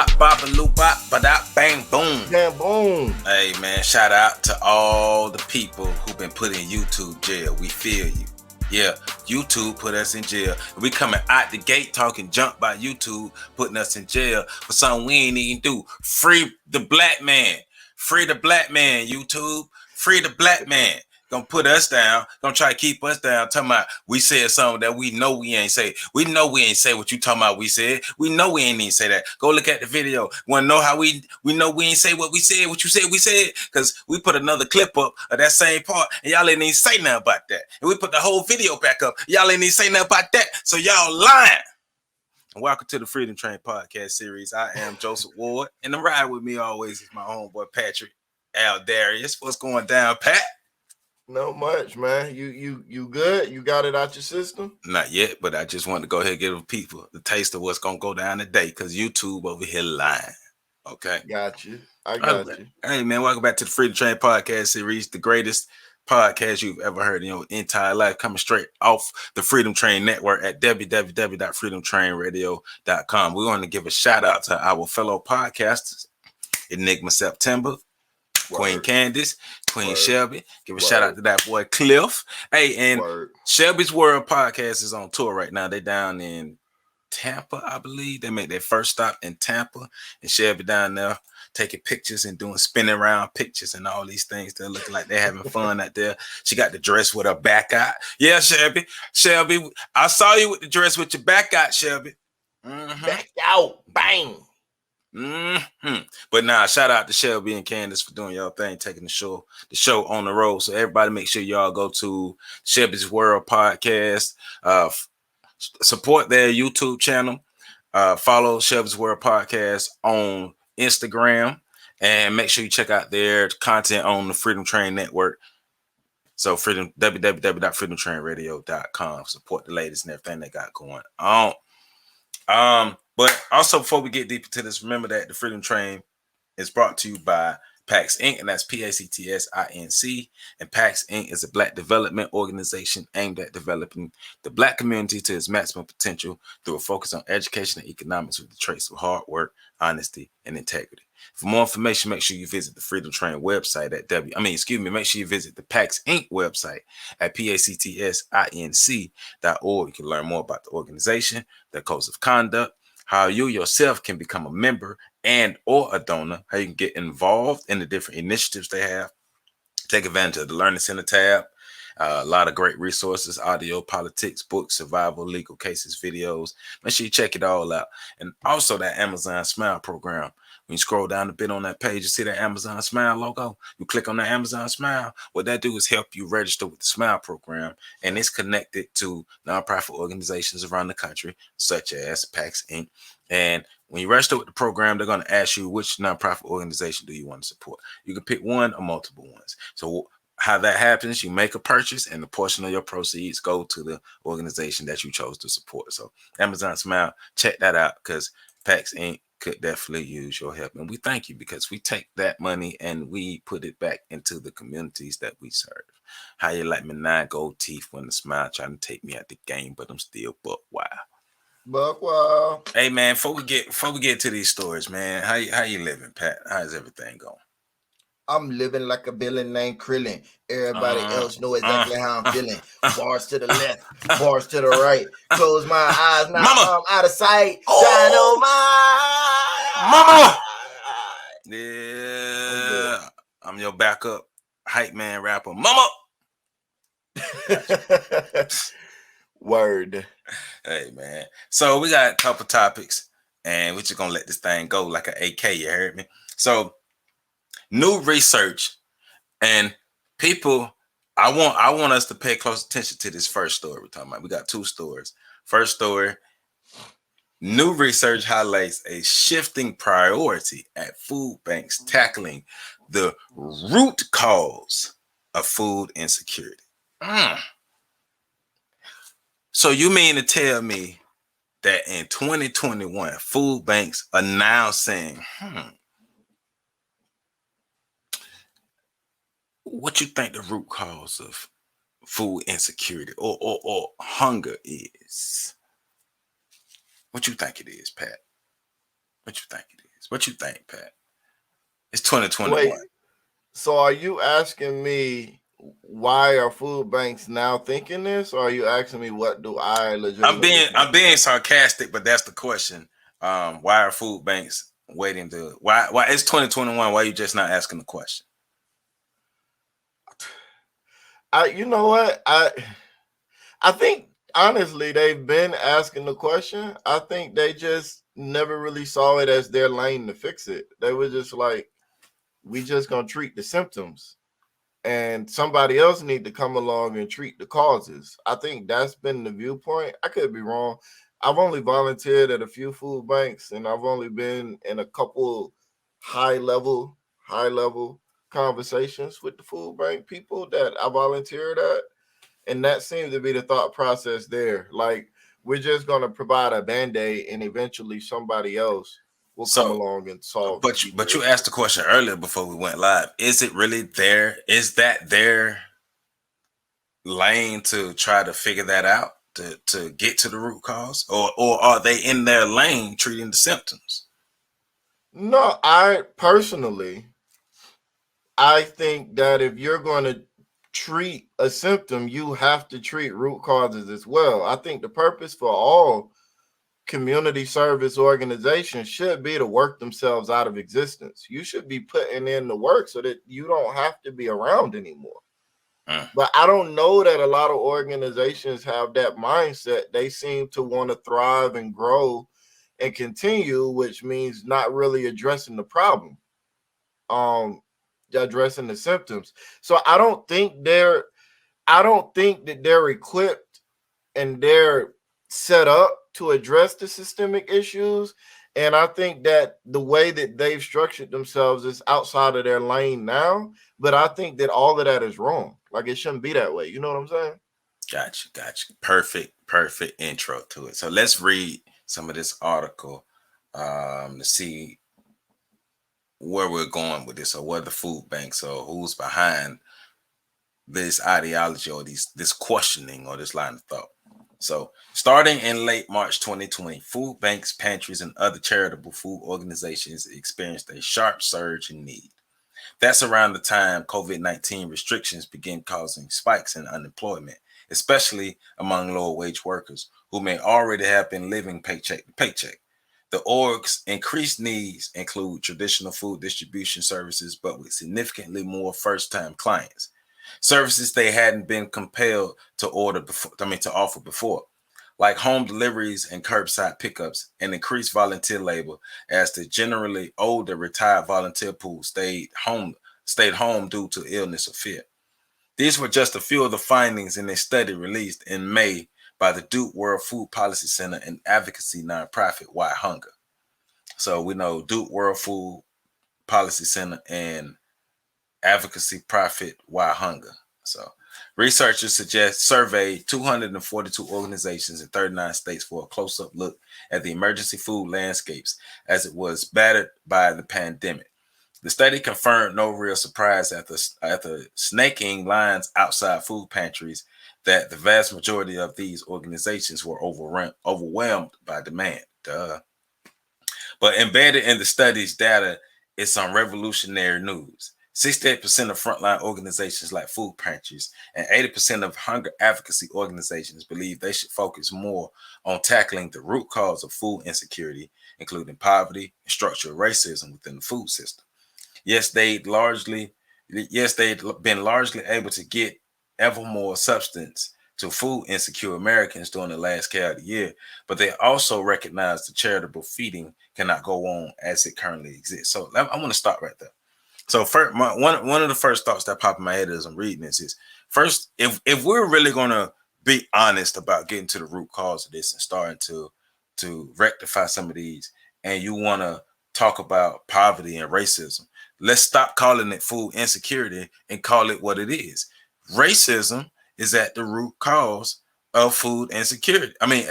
bop, bop, a loop, bop, ba da, bang, boom. Damn, boom. Hey, man, shout out to all the people who've been put in YouTube jail. We feel you. Yeah, YouTube put us in jail. We coming out the gate talking junk about YouTube putting us in jail for something we ain't even do. Free the black man. Free the black man, YouTube. Free the black man. Gonna put us down. Gonna try to keep us down. Talking about we said something that we know we ain't say. We know we ain't say what you talking about we said. We know we ain't even say that. Go look at the video. Wanna know how we know we ain't say what we said, what you said we said? Because we put another clip up of that same part and y'all ain't even say nothing about that. And we put the whole video back up. Y'all ain't even say nothing about that. So y'all lying. And welcome to the Freedom Train podcast series. I am Joseph Ward. And the ride with me always is my homeboy Patrick Al Darius. What's going down, Pat? Not much, man. You good? You got it out your system? Not yet, but I just wanted to go ahead and give people the taste of what's gonna go down today, because YouTube over here lying. Okay. Got you. I got you. Hey man, welcome back to the Freedom Train podcast series, the greatest podcast you've ever heard in your entire life, coming straight off the Freedom Train network at www.freedomtrainradio.com. We want to give a shout out to our fellow podcasters, Enigma September, Queen Candace, Queen Shelby. Give a shout out to that boy Cliff. Hey, and Shelby's World podcast is on tour right now. They down in Tampa, I believe. They made their first stop in Tampa, and Shelby down there taking pictures and doing spinning around pictures and all these things. They're looking like they're having fun out there. She got the dress with her back out. Yeah, Shelby, I saw you with the dress with your back out, Shelby. Back out, bang. But nah, shout out to Shelby and Candace for doing y'all thing, taking the show on the road. So everybody, make sure y'all go to Shelby's World podcast, support their YouTube channel, follow Shelby's World podcast on Instagram, and make sure you check out their content on the Freedom Train network. So www.freedomtrainradio.com. Support the ladies and everything they got going on. But also, before we get deep into this, remember that the Freedom Train is brought to you by PAX Inc., and that's PACTSINC. And PAX Inc. is a Black development organization aimed at developing the Black community to its maximum potential through a focus on education and economics with the traits of hard work, honesty, and integrity. For more information, make sure you visit the Freedom Train website at make sure you visit the PAX Inc. website at PACTSINC.org. You can learn more about the organization, their codes of conduct, how you yourself can become a member and or a donor, how you can get involved in the different initiatives they have. Take advantage of the Learning Center tab. A lot of great resources, audio, politics, books, survival, legal cases, videos. Make sure you check it all out. And also that Amazon Smile program. When you scroll down a bit on that page, you see that Amazon Smile logo. You click on that Amazon Smile. What that do is help you register with the Smile program. And it's connected to nonprofit organizations around the country, such as PAX Inc. And when you register with the program, they're going to ask you which nonprofit organization do you want to support. You can pick one or multiple ones. So how that happens, you make a purchase and a portion of your proceeds go to the organization that you chose to support. So Amazon Smile, check that out, because PAX Inc. could definitely use your help. And we thank you, because we take that money and we put it back into the communities that we serve. How you like me 9 gold teeth when the Smile trying to take me out the game, but I'm still buck wild. Wow. Hey man, before we get to these stories, man, how you living, Pat? How's everything going? I'm living like a villain named Krillin. Everybody else know exactly how I'm feeling. Bars to the left, bars to the right. Close my eyes, now I'm out of sight. Mama! Yeah, I'm your backup hype man rapper, Mama. Word. Hey man, so we got a couple topics, and we're just gonna let this thing go like an AK. You heard me? So, new research, and people, I want us to pay close attention to this first story we're talking about. We got 2 stories. First story: new research highlights a shifting priority at food banks tackling the root cause of food insecurity. So you mean to tell me that in 2021, food banks are now saying, what you think the root cause of food insecurity or hunger is? What you think it is, Pat? What you think it is? What you think, Pat? It's 2021. Wait, so are you asking me why are food banks now thinking this, or are you asking me what do I legitimately think I'm being now? sarcastic, but that's the question. Why are food banks waiting to why it's 2021? Why are you just not asking the question? You know what? I think honestly they've been asking the question. I think they just never really saw it as their lane to fix it. They were just like, we just gonna treat the symptoms, and somebody else need to come along and treat the causes. I think that's been the viewpoint. I could be wrong. I've only volunteered at a few food banks, and I've only been in a couple high level conversations with the food bank people that I volunteered at, and that seems to be the thought process there. Like, we're just going to provide a band-aid, and eventually somebody else will come So, along and solve but deeper you asked the issues. question earlier before we went live. Is it really there? Is that their lane to try to figure that out to get to the root cause, or are they in their lane treating the symptoms? No, I think that if you're going to treat a symptom, you have to treat root causes as well. I think the purpose for all community service organizations should be to work themselves out of existence. You should be putting in the work so that you don't have to be around anymore. Mm. But I don't know that a lot of organizations have that mindset. They seem to want to thrive and grow and continue, which means not really addressing the problem, um, addressing the symptoms. So I don't think that they're equipped and they're set up to address the systemic issues. And I think that the way that they've structured themselves is outside of their lane now. But I think that all of that is wrong. Like, it shouldn't be that way. You know what I'm saying? Gotcha. Perfect intro to it. So let's read some of this article to see where we're going with this, or where the food banks, or who's behind this ideology, or this questioning, or this line of thought. So, starting in late March 2020, food banks, pantries, and other charitable food organizations experienced a sharp surge in need. That's around the time COVID-19 restrictions began causing spikes in unemployment, especially among lower wage workers who may already have been living paycheck to paycheck. The org's increased needs include traditional food distribution services, but with significantly more first-time clients. Services they hadn't been compelled to to offer before, like home deliveries and curbside pickups, and increased volunteer labor as the generally older retired volunteer pool stayed home due to illness or fear. These were just a few of the findings in a study released in May by the Duke World Food Policy Center and advocacy nonprofit WhyHunger. So we know Duke World Food Policy Center and advocacy profit WhyHunger. So researchers suggest surveyed 242 organizations in 39 states for a close-up look at the emergency food landscapes as it was battered by the pandemic. The study confirmed no real surprise after snaking lines outside food pantries that the vast majority of these organizations were overwhelmed by demand. Duh. But embedded in the study's data is some revolutionary news. 68% of frontline organizations like food pantries and 80% of hunger advocacy organizations believe they should focus more on tackling the root cause of food insecurity, including poverty and structural racism within the food system. Yes, they'd been largely able to get ever more substance to food insecure Americans during the last calendar year, but they also recognize the charitable feeding cannot go on as it currently exists. So I want to stop right there. So first, one of the first thoughts that pop in my head as I'm reading this is, first, if we're really gonna be honest about getting to the root cause of this and starting to rectify some of these, and you want to talk about poverty and racism, let's stop calling it food insecurity and call it what it is. Racism is at the root cause of food insecurity. I mean,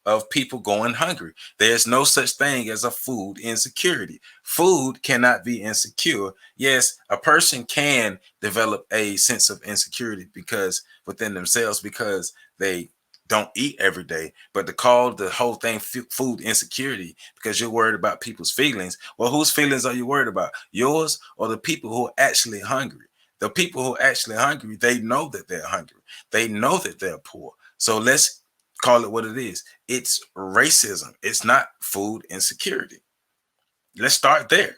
of people going hungry. There's no such thing as a food insecurity. Food cannot be insecure. Yes, a person can develop a sense of insecurity because within themselves, because they don't eat every day, but to call the whole thing food insecurity because you're worried about people's feelings. Well, whose feelings are you worried about? Yours or the people who are actually hungry? The people who are actually hungry, they know that they're hungry. They know that they're poor. So let's call it what it is. It's racism. It's not food insecurity. Let's start there.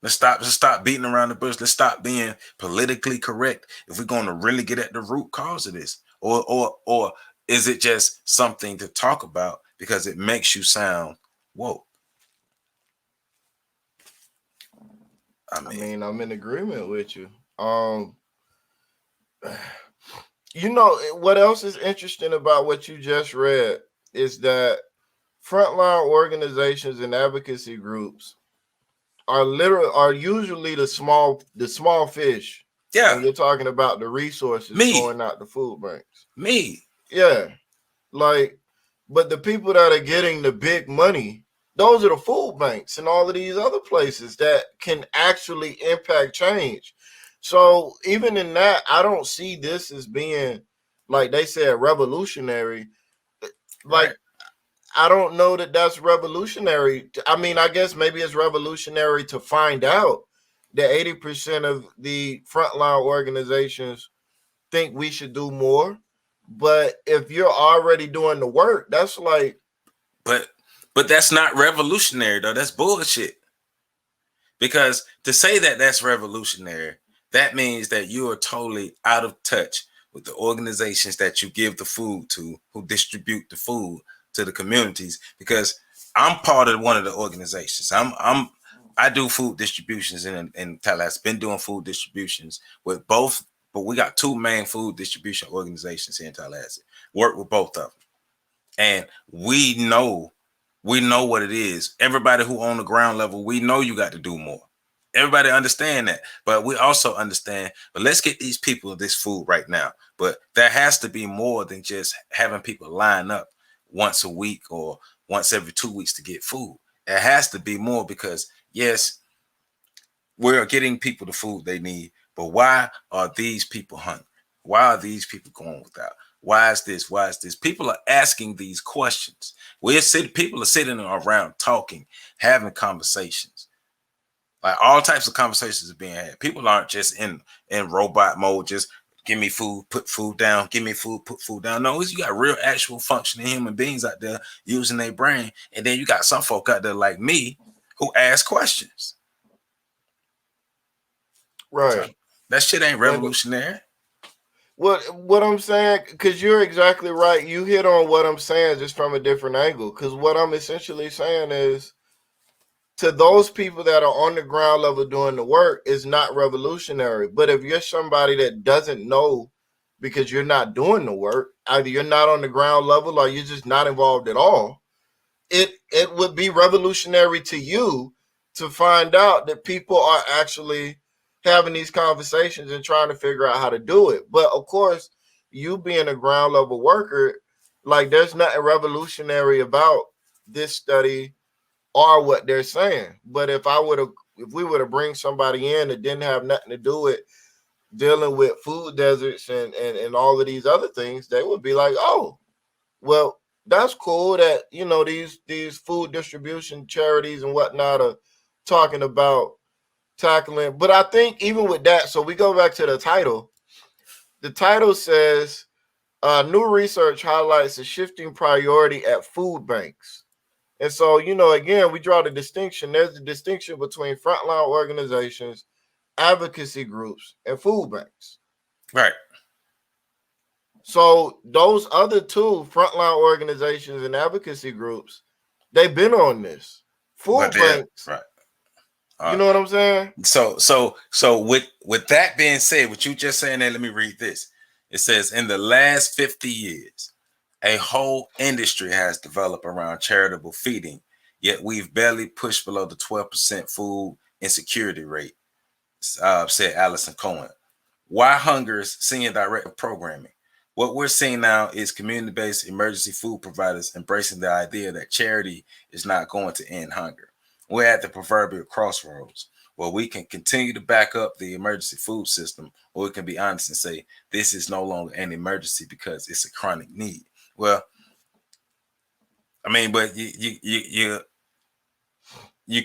Let's stop beating around the bush. Let's stop being politically correct if we're going to really get at the root cause of this. Or is it just something to talk about because it makes you sound woke? I mean, I'm in agreement with you. You know what else is interesting about what you just read is that frontline organizations and advocacy groups are usually the small fish Yeah, when you're talking about the resources me, going out to food banks. me. Yeah, like, but the people that are getting the big money, those are the food banks and all of these other places that can actually impact change. So even in that, I don't see this as being, like they said, revolutionary. Right. Like, I don't know that that's revolutionary. I mean, I guess maybe it's revolutionary to find out that 80% of the frontline organizations think we should do more. But if you're already doing the work, that's like, But that's not revolutionary though. That's bullshit. Because to say that that's revolutionary, that means that you are totally out of touch with the organizations that you give the food to, who distribute the food to the communities. Because I'm part of one of the organizations. I do food distributions in Tallahassee. Been doing food distributions with both, but we got two main food distribution organizations here in Tallahassee. Work with both of them, and we know what it is. Everybody who on the ground level, we know you got to do more. Everybody understand that, but we also understand. But let's get these people this food right now. But there has to be more than just having people line up once a week or once every 2 weeks to get food. There has to be more because yes, we're getting people the food they need. But why are these people hungry? Why are these people going without? Why is this? Why is this? People are asking these questions. People are sitting around talking, having conversations. Like all types of conversations are being had. People aren't just in robot mode, just give me food, put food down, give me food, put food down. No, you got real actual functioning human beings out there using their brain. And then you got some folk out there like me who ask questions. So right. that shit ain't And revolutionary. what I'm saying, because you're exactly right. You hit on what I'm saying just from a different angle. Because what I'm essentially saying is, to those people that are on the ground level doing the work, is not revolutionary. But if you're somebody that doesn't know because you're not doing the work, either you're not on the ground level or you're just not involved at all, it would be revolutionary to you to find out that people are actually having these conversations and trying to figure out how to do it. But of course, you being a ground level worker, like, there's nothing revolutionary about this study or what they're saying. But if we were to bring somebody in that didn't have nothing to do with dealing with food deserts and all of these other things, they would be like, oh, well, that's cool that, these food distribution charities and whatnot are talking about tackling. But I think even with that, so we go back to the title. The title says, new research highlights a shifting priority at food banks. And so, again, we draw the distinction. There's a distinction between frontline organizations, advocacy groups, and food banks. Right. So those other two, frontline organizations and advocacy groups, they've been on this. But Food they're banks, right. you know what I'm saying? So with that being said, what you just saying there, let me read this. It says in the last 50 years, a whole industry has developed around charitable feeding, yet we've barely pushed below the 12% food insecurity rate, said Allison Cohen, WhyHunger's senior director of programming. What we're seeing now is community-based emergency food providers embracing the idea that charity is not going to end hunger. We're at the proverbial crossroads where we can continue to back up the emergency food system, or we can be honest and say this is no longer an emergency because it's a chronic need. Well, I mean, but you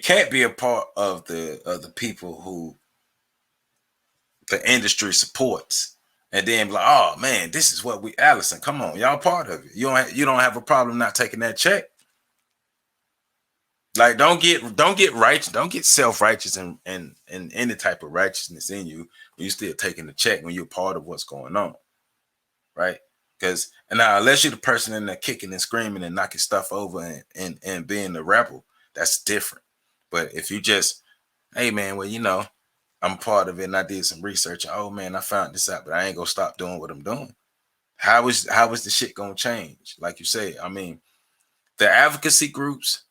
can't be a part of the people who the industry supports, and then be like, oh man, this is what we Allison. Come on, y'all part of it. You don't have a problem not taking that check. Like don't get righteous, don't get self-righteous and any type of righteousness in you when you still taking the check when you're part of what's going on. Right? Because and now unless you're the person in there kicking and screaming and knocking stuff over and being the rebel, that's different. But if you just, hey man, well, I'm part of it and I did some research. And, oh man, I found this out, but I ain't gonna stop doing what I'm doing. How is the shit gonna change? Like you say, I mean, the advocacy groups,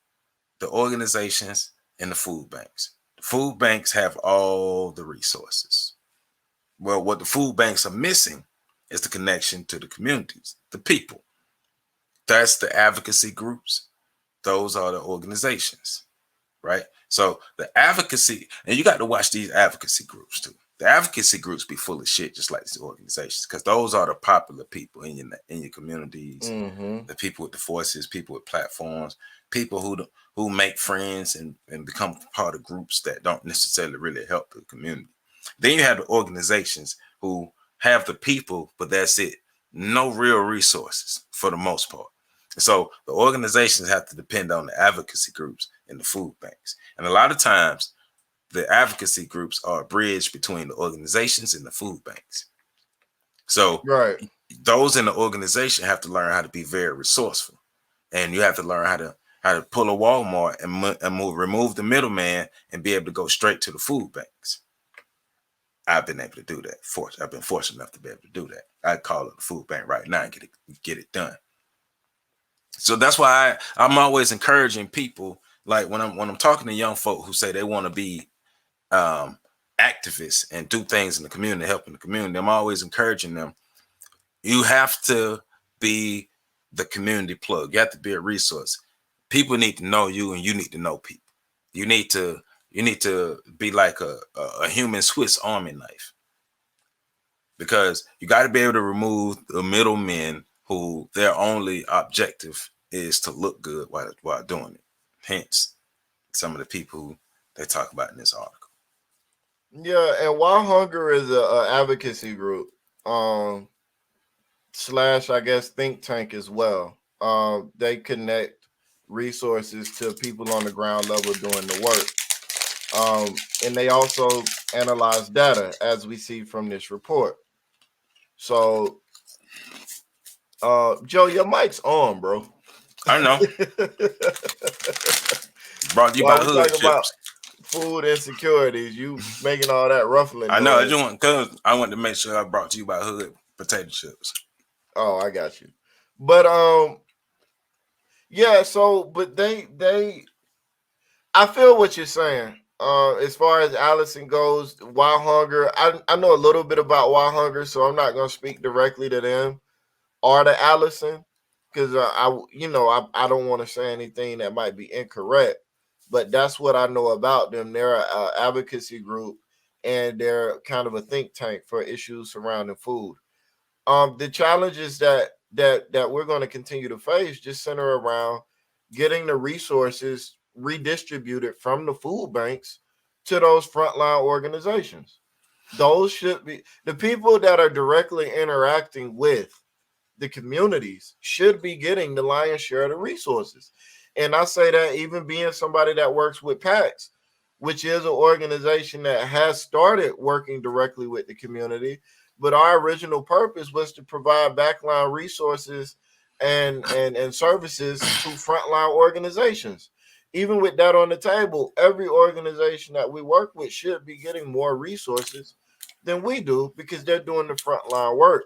the organizations, and the food banks. The food banks have all the resources. Well, what the food banks are missing is the connection to the communities, the people. That's the advocacy groups. Those are the organizations, right? So the advocacy, and you got to watch these advocacy groups too. The advocacy groups be full of shit, just like these organizations, because those are the popular people in your communities, the people with the voices, people with platforms, people who make friends and become part of groups that don't necessarily really help the community. Then you have the organizations who have the people, but that's it. No real resources for the most part. So the organizations have to depend on the advocacy groups and the food banks. And a lot of times, the advocacy groups are a bridge between the organizations and the food banks. So those in the organization have to learn how to be very resourceful. And you have to learn how to pull a Walmart and remove the middleman and be able to go straight to the food banks. I've been able to do that. I've been fortunate enough to be able to do that. I'd call up the food bank right now and get it done. So that's why I'm always encouraging people, like when I'm talking to young folk who say they want to be activists and do things in the community, helping the community. I'm always encouraging them. You have to be the community plug. You have to be a resource. People need to know you, and you need to know people. You need to be like a human Swiss Army knife, because you got to be able to remove the middlemen who their only objective is to look good while doing it. Hence, some of the people who they talk about in this article. Yeah, and WhyHunger is a advocacy group, slash, I guess, think tank as well. They connect resources to people on the ground level doing the work. And they also analyze data, as we see from this report. So, Joe, your mic's on, bro. I know. Brought to you by Hood Chips. About food insecurities, you making all that ruffling. I know. I want to make sure I brought to you by Hood potato chips. Oh, I got you. But yeah. So, but they, I feel what you're saying. As far as Allison goes, WhyHunger, I know a little bit about WhyHunger, so I'm not going to speak directly to them or to Allison, because I don't want to say anything that might be incorrect, but that's what I know about them. They're an advocacy group, and they're kind of a think tank for issues surrounding food. The challenges that we're going to continue to face just center around getting the resources redistributed from the food banks to those frontline organizations. Those should be the people that are directly interacting with the communities should be getting the lion's share of the resources. And I say that even being somebody that works with PACS, which is an organization that has started working directly with the community, but our original purpose was to provide backline resources and services to frontline organizations. Even with that on the table, every organization that we work with should be getting more resources than we do, because they're doing the frontline work.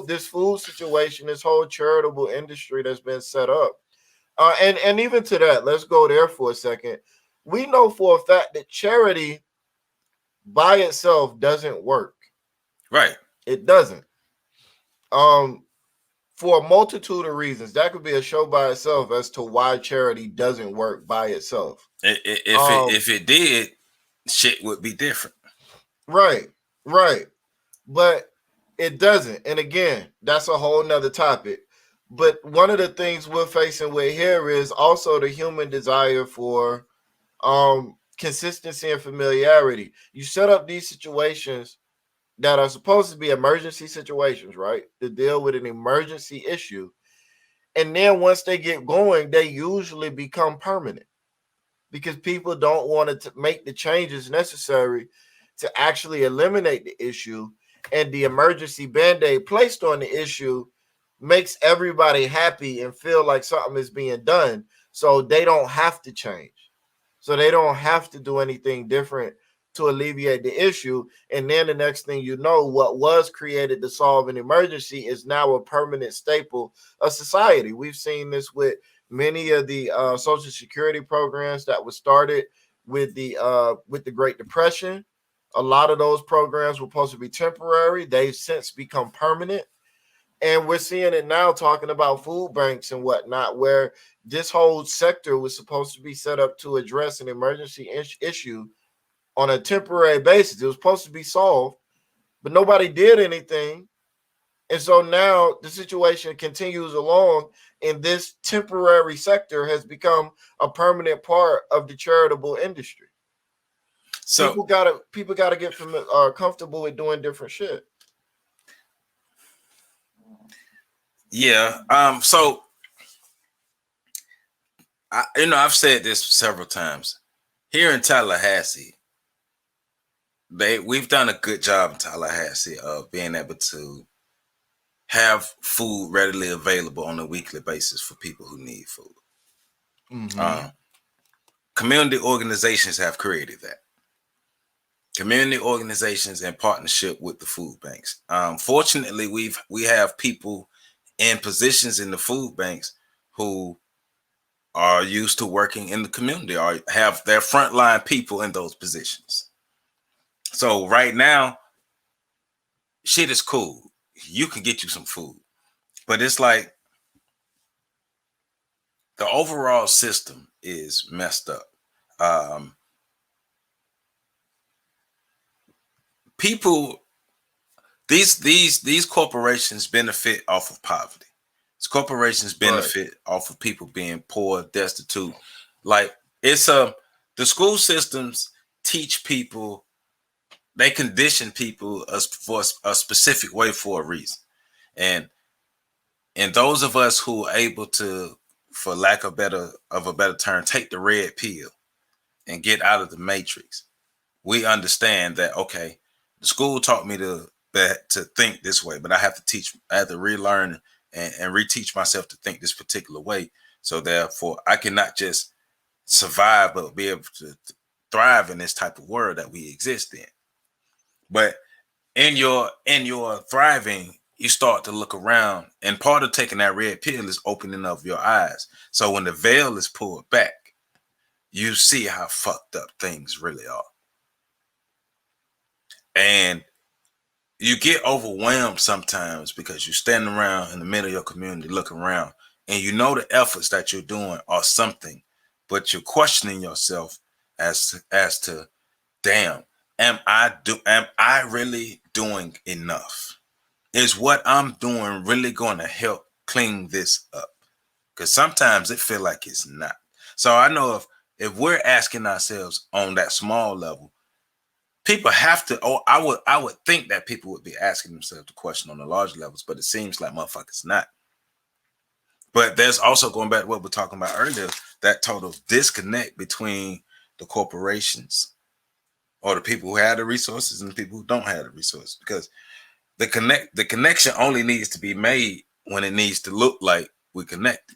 This food situation, this whole charitable industry that's been set up. And even to that, let's go there for a second. We know for a fact that charity by itself doesn't work. Right. It doesn't. For a multitude of reasons. That could be a show by itself as to why charity doesn't work by itself. If it did, shit would be different. Right. But it doesn't. And again, that's a whole nother topic. But one of the things we're facing with here is also the human desire for consistency and familiarity. You set up these situations that are supposed to be emergency situations, right? To deal with an emergency issue. And then once they get going, they usually become permanent because people don't want to make the changes necessary to actually eliminate the issue. And the emergency band-aid placed on the issue makes everybody happy and feel like something is being done. So they don't have to change. So they don't have to do anything different to alleviate the issue. And then the next thing you know, what was created to solve an emergency is now a permanent staple of society. We've seen this with many of the social security programs that were started with the Great Depression. A lot of those programs were supposed to be temporary. They've since become permanent. And we're seeing it now talking about food banks and whatnot, where this whole sector was supposed to be set up to address an emergency issue on a temporary basis. It was supposed to be solved, but nobody did anything. And so now the situation continues along, and this temporary sector has become a permanent part of the charitable industry. So People gotta get comfortable with doing different shit. yeah, so I've said this several times. Here in Tallahassee, we've done a good job in Tallahassee of being able to have food readily available on a weekly basis for people who need food. Mm-hmm. Community organizations have created that. Community organizations in partnership with the food banks. Fortunately, we have people in positions in the food banks who are used to working in the community or have their frontline people in those positions. So right now, shit is cool. You can get you some food, but it's like the overall system is messed up. Um, People, these corporations benefit off of poverty. These corporations Right. benefit off of people being poor, destitute. Like the school systems teach people, they condition people for a specific way for a reason. And those of us who are able to, for lack of a better term, take the red pill and get out of the matrix, we understand that okay, the school taught me to think this way, but I have to relearn and reteach myself to think this particular way. So therefore, I cannot just survive, but be able to thrive in this type of world that we exist in. But in your thriving, you start to look around, and part of taking that red pill is opening up your eyes. So when the veil is pulled back, you see how fucked up things really are, and you get overwhelmed sometimes because you stand around in the middle of your community looking around, and you know the efforts that you're doing are something, but you're questioning yourself as to damn, am I really doing enough? Is what I'm doing really going to help clean this up? Because sometimes it feel like it's not. So I know if we're asking ourselves on that small level, people have to. Oh, I would think that people would be asking themselves the question on the large levels, but it seems like motherfuckers not. But there's also, going back to what we're talking about earlier, that total disconnect between the corporations or the people who have the resources and the people who don't have the resources, because the connection only needs to be made when it needs to look like we connect.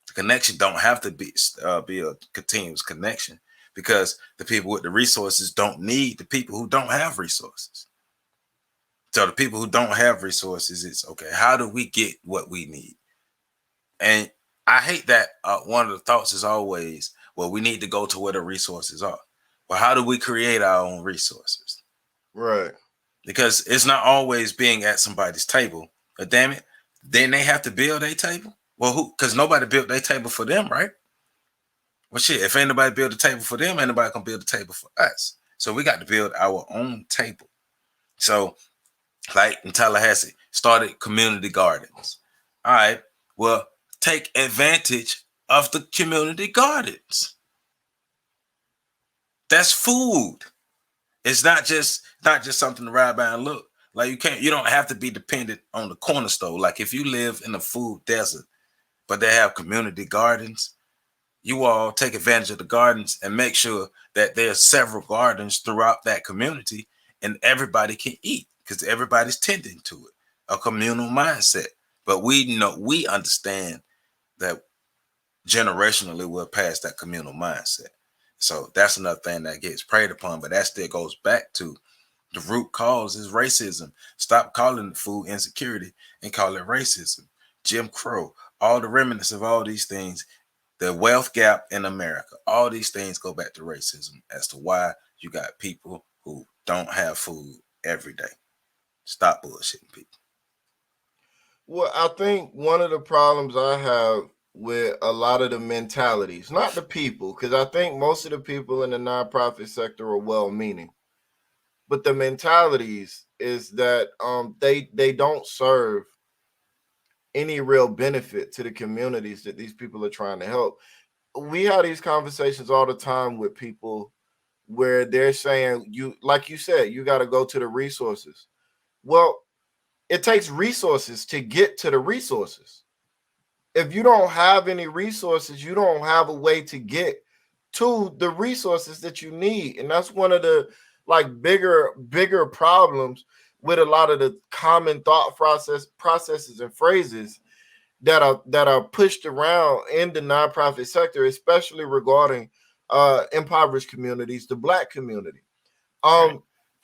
The connection don't have to be a continuous connection, because the people with the resources don't need the people who don't have resources. So the people who don't have resources, it's okay, how do we get what we need? And I hate that one of the thoughts is always, well, we need to go to where the resources are. Well, how do we create our own resources? Right. Because it's not always being at somebody's table. But damn it, then they have to build a table. Well, who? Because nobody built their table for them, right? Well, shit, if ain't nobody build a table for them, ain't nobody gonna build a table for us. So we got to build our own table. So, like in Tallahassee, started community gardens. All right, Well, take advantage of the community gardens. That's food. It's not just something to ride by and look. Like you don't have to be dependent on the corner store. Like if you live in a food desert, but they have community gardens, you all take advantage of the gardens and make sure that there's several gardens throughout that community and everybody can eat because everybody's tending to it. A communal mindset. But we understand that generationally we're past that communal mindset. So that's another thing that gets preyed upon, but that still goes back to the root cause is racism. Stop calling it food insecurity and call it racism. Jim Crow, all the remnants of all these things, the wealth gap in America, all these things go back to racism as to why you got people who don't have food every day. Stop bullshitting people. Well, I think one of the problems I have with a lot of the mentalities, not the people, because I think most of the people in the nonprofit sector are well-meaning, but the mentalities is that they don't serve any real benefit to the communities that these people are trying to help. We have these conversations all the time with people where they're saying, you, like you said, you got to go to the resources. Well, it takes resources to get to the resources. If you don't have any resources, you don't have a way to get to the resources that you need. And that's one of the like bigger problems with a lot of the common thought processes and phrases that are pushed around in the nonprofit sector, especially regarding impoverished communities, the Black community. Right.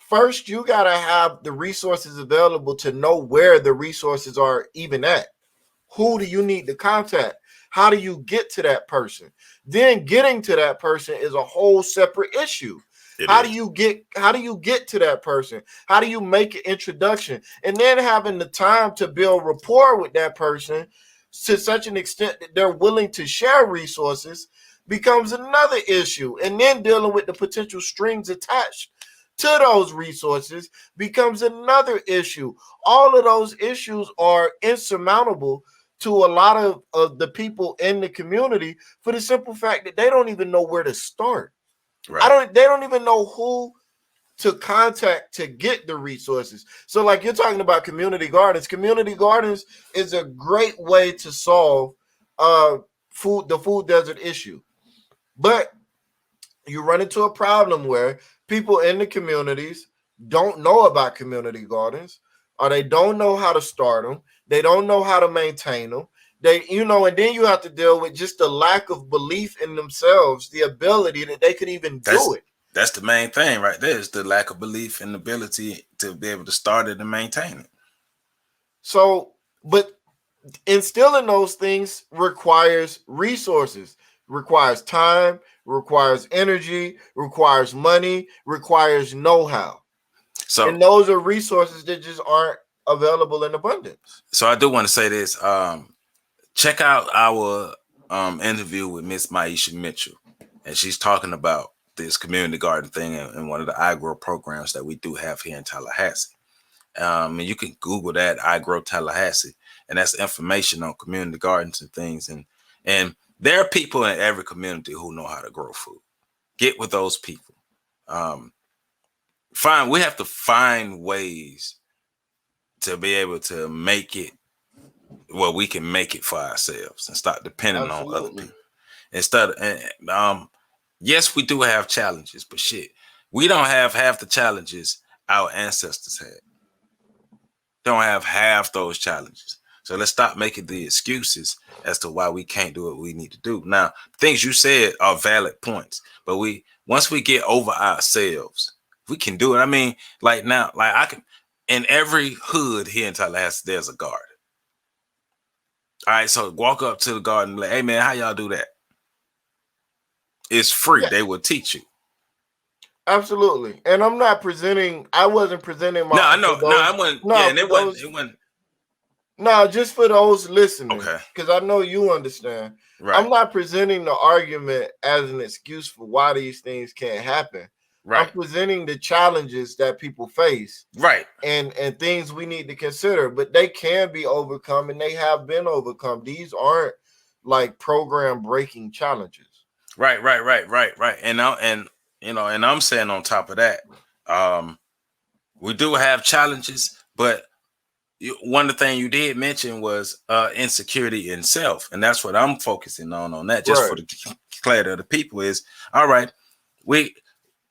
First, you got to have the resources available to know where the resources are even at. Who do you need to contact? How do you get to that person? Then getting to that person is a whole separate issue. How do you get to that person? How do you make an introduction? And then having the time to build rapport with that person to such an extent that they're willing to share resources becomes another issue. And then dealing with the potential strings attached to those resources becomes another issue. All of those issues are insurmountable to a lot of the people in the community for the simple fact that they don't even know where to start. Right. They don't even know who to contact to get the resources. So like you're talking about community gardens. Community gardens is a great way to solve the food desert issue. But you run into a problem where people in the communities don't know about community gardens, or they don't know how to start them. They don't know how to maintain them. And then you have to deal with just the lack of belief in themselves, the ability that they could even do it. That's the main thing right there is the lack of belief in the ability to be able to start it and maintain it. So, but instilling those things requires resources, requires time, requires energy, requires money, requires know-how. So, and those are resources that just aren't available in abundance. So I do want to say this. Check out our interview with Miss Maisha Mitchell, and she's talking about this community garden thing and one of the iGrow programs that we do have here in Tallahassee. And you can Google that iGrow Tallahassee, and that's information on community gardens and things. And there are people in every community who know how to grow food. Get with those people. We have to find ways to be able to make it where we can make it for ourselves and stop depending on other people. Yes, we do have challenges, but shit, we don't have half the challenges our ancestors had. Don't have half those challenges. So let's stop making the excuses as to why we can't do what we need to do. Now, things you said are valid points, but once we get over ourselves, we can do it. I mean, like now, like I can, in every hood here in Tallahassee, there's a garden. All right, so walk up to the garden and be like, hey man, how y'all do that? It's free. Yeah. They will teach you. Absolutely. And I wasn't presenting my No, just for those listening. Okay. Because I know you understand. Right. I'm not presenting the argument as an excuse for why these things can't happen. I'm Right. presenting the challenges that people face Right. and things we need to consider, but they can be overcome and they have been overcome. These aren't like program breaking challenges. Right. Right. Right. Right. Right. And and I'm saying on top of that, um, we do have challenges, but one of the things you did mention was insecurity in self, and that's what I'm focusing on that. Just for Right. the clarity of the people is all right. We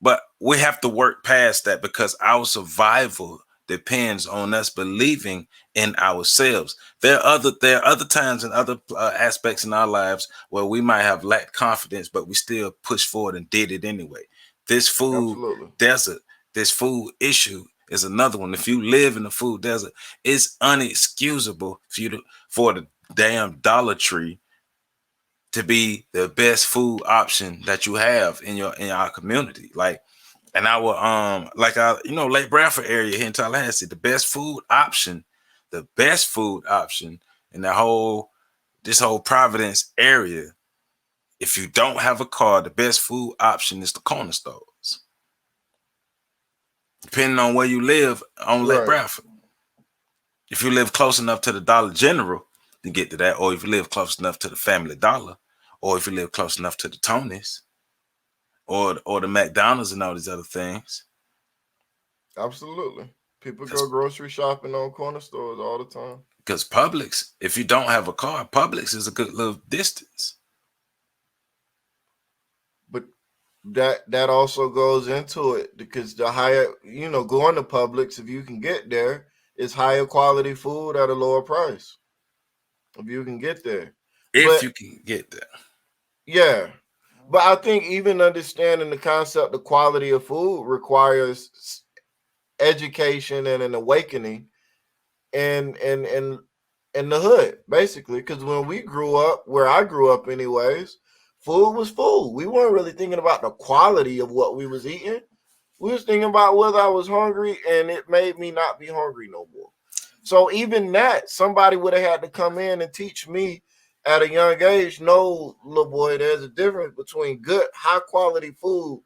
But we have to work past that because our survival depends on us believing in ourselves. There are other times and other aspects in our lives where we might have lacked confidence, but we still pushed forward and did it anyway. This food Absolutely. desert, this food issue is another one. If you live in a food desert, it's unexcusable for the damn Dollar Tree to be the best food option that you have in our community. Like, and I will Lake Bradford area here in Tallahassee, the best food option in this whole Providence area. If you don't have a car, the best food option is the corner stores. Depending on where you live on Lake Right. Bradford. If you live close enough to the Dollar General to get to that, or if you live close enough to the Family Dollar, or if you live close enough to the Tony's, or the McDonald's and all these other things. Absolutely. People go grocery shopping on corner stores all the time. Because Publix, if you don't have a car, Publix is a good little distance. But that also goes into it because the higher, going to Publix, if you can get there, is higher quality food at a lower price. If you can get there. If But you can get there. yeah. But I think even understanding the concept of quality of food requires education and an awakening in the hood, basically. Because when we grew up, where I grew up anyways, food was food. We weren't really thinking about the quality of what we was eating. We was thinking about whether I was hungry, and it made me not be hungry no more. So even that, somebody would have had to come in and teach me at a young age. No, little boy, there's a difference between good, high quality food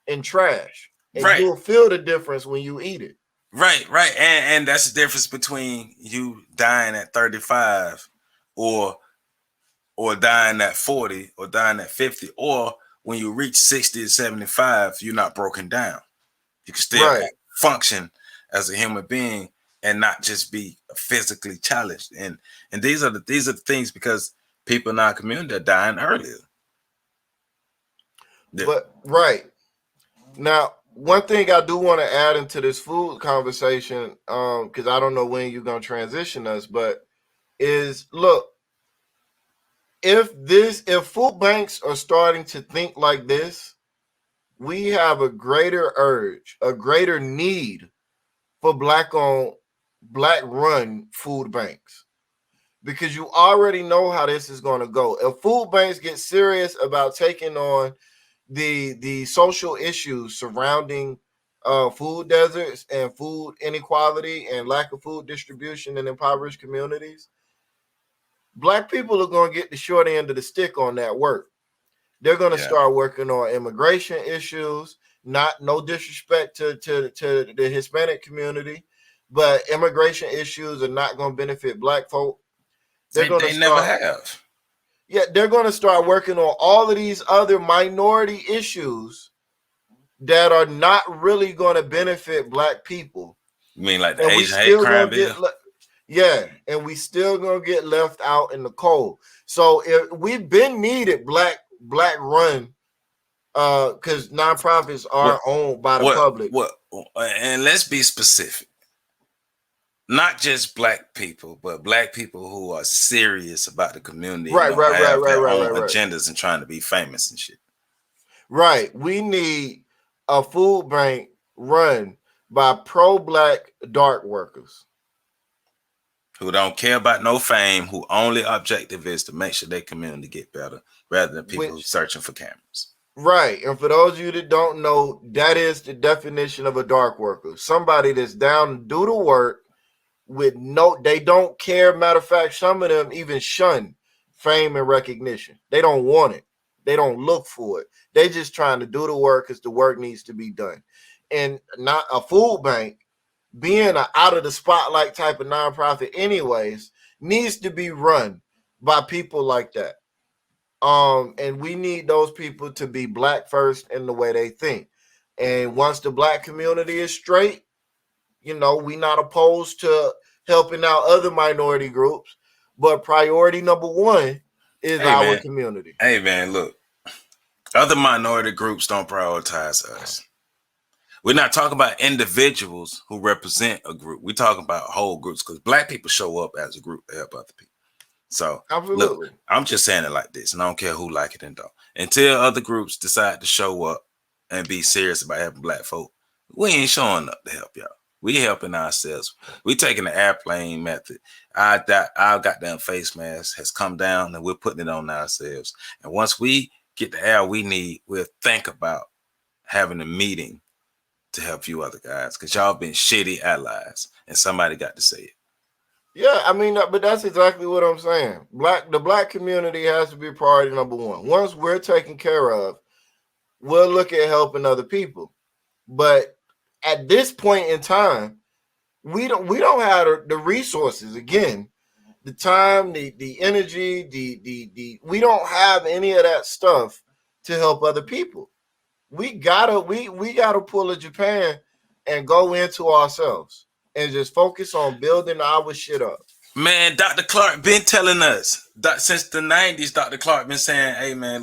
and trash, and Right. you'll feel the difference when you eat it. Right. And that's the difference between you dying at 35 or dying at 40 or dying at 50, or when you reach 60 to 75, you're not broken down. You can still Right. function as a human being and not just be physically challenged. And these are the things because people in our community are dying earlier. But right. Now, one thing I do want to add into this food conversation, because I don't know when you're gonna transition us, but is look, if food banks are starting to think like this, we have a greater urge, a greater need for black run food banks. Because you already know how this is going to go. If food banks get serious about taking on the social issues surrounding food deserts and food inequality and lack of food distribution in impoverished communities, black people are going to get the short end of the stick on that work. They're going to start working on immigration issues. No disrespect to the Hispanic community, but immigration issues are not going to benefit black folk. They're going to They never start. have. Yeah, they're going to start working on all of these other minority issues that are not really going to benefit black people. You mean like the And we Asian hate still crime going to bill? and we still going to get left out in the cold. So if we've been needed black run because nonprofits are owned by the public. And let's be specific. Not just black people, but black people who are serious about the community and don't have their own agendas and trying to be famous and shit. Right. We need a food bank run by pro-black dark workers who don't care about no fame, who only objective is to make sure their community get better, rather than people who searching for cameras. Right. And for those of you that don't know, that is the definition of a dark worker. Somebody that's down to do the work with they don't care. Matter of fact, some of them even shun fame and recognition. They don't want it. They don't look for it. They just trying to do the work because the work needs to be done. And not a food bank, being an out of the spotlight type of nonprofit, anyways, needs to be run by people like that. And we need those people to be black first in the way they think. And once the black community is straight, we not opposed to helping out other minority groups, but priority number one is Hey our man, community. hey man, look, other minority groups don't prioritize us. We're not talking about individuals who represent a group. We're talking about whole groups because black people show up as a group to help other people. So look, Absolutely. I'm just saying it like this, and I don't care who like it and don't. Until other groups decide to show up and be serious about helping black folk, we ain't showing up to help y'all. We helping ourselves. We taking the airplane method. Our goddamn face mask has come down, and we're putting it on ourselves. And once we get the air we need, we'll think about having a meeting to help you other guys because y'all been shitty allies, and somebody got to say it. Yeah, I mean, but that's exactly what I'm saying. The black community has to be priority number one. Once we're taken care of, we'll look at helping other people. But at this point in time, we don't have the resources. Again, the time, the energy, the we don't have any of that stuff to help other people. We gotta pull a Japan and go into ourselves and just focus on building our shit up. Man, Dr. Clark been telling us since the 90s. Dr. Clark been saying, hey man,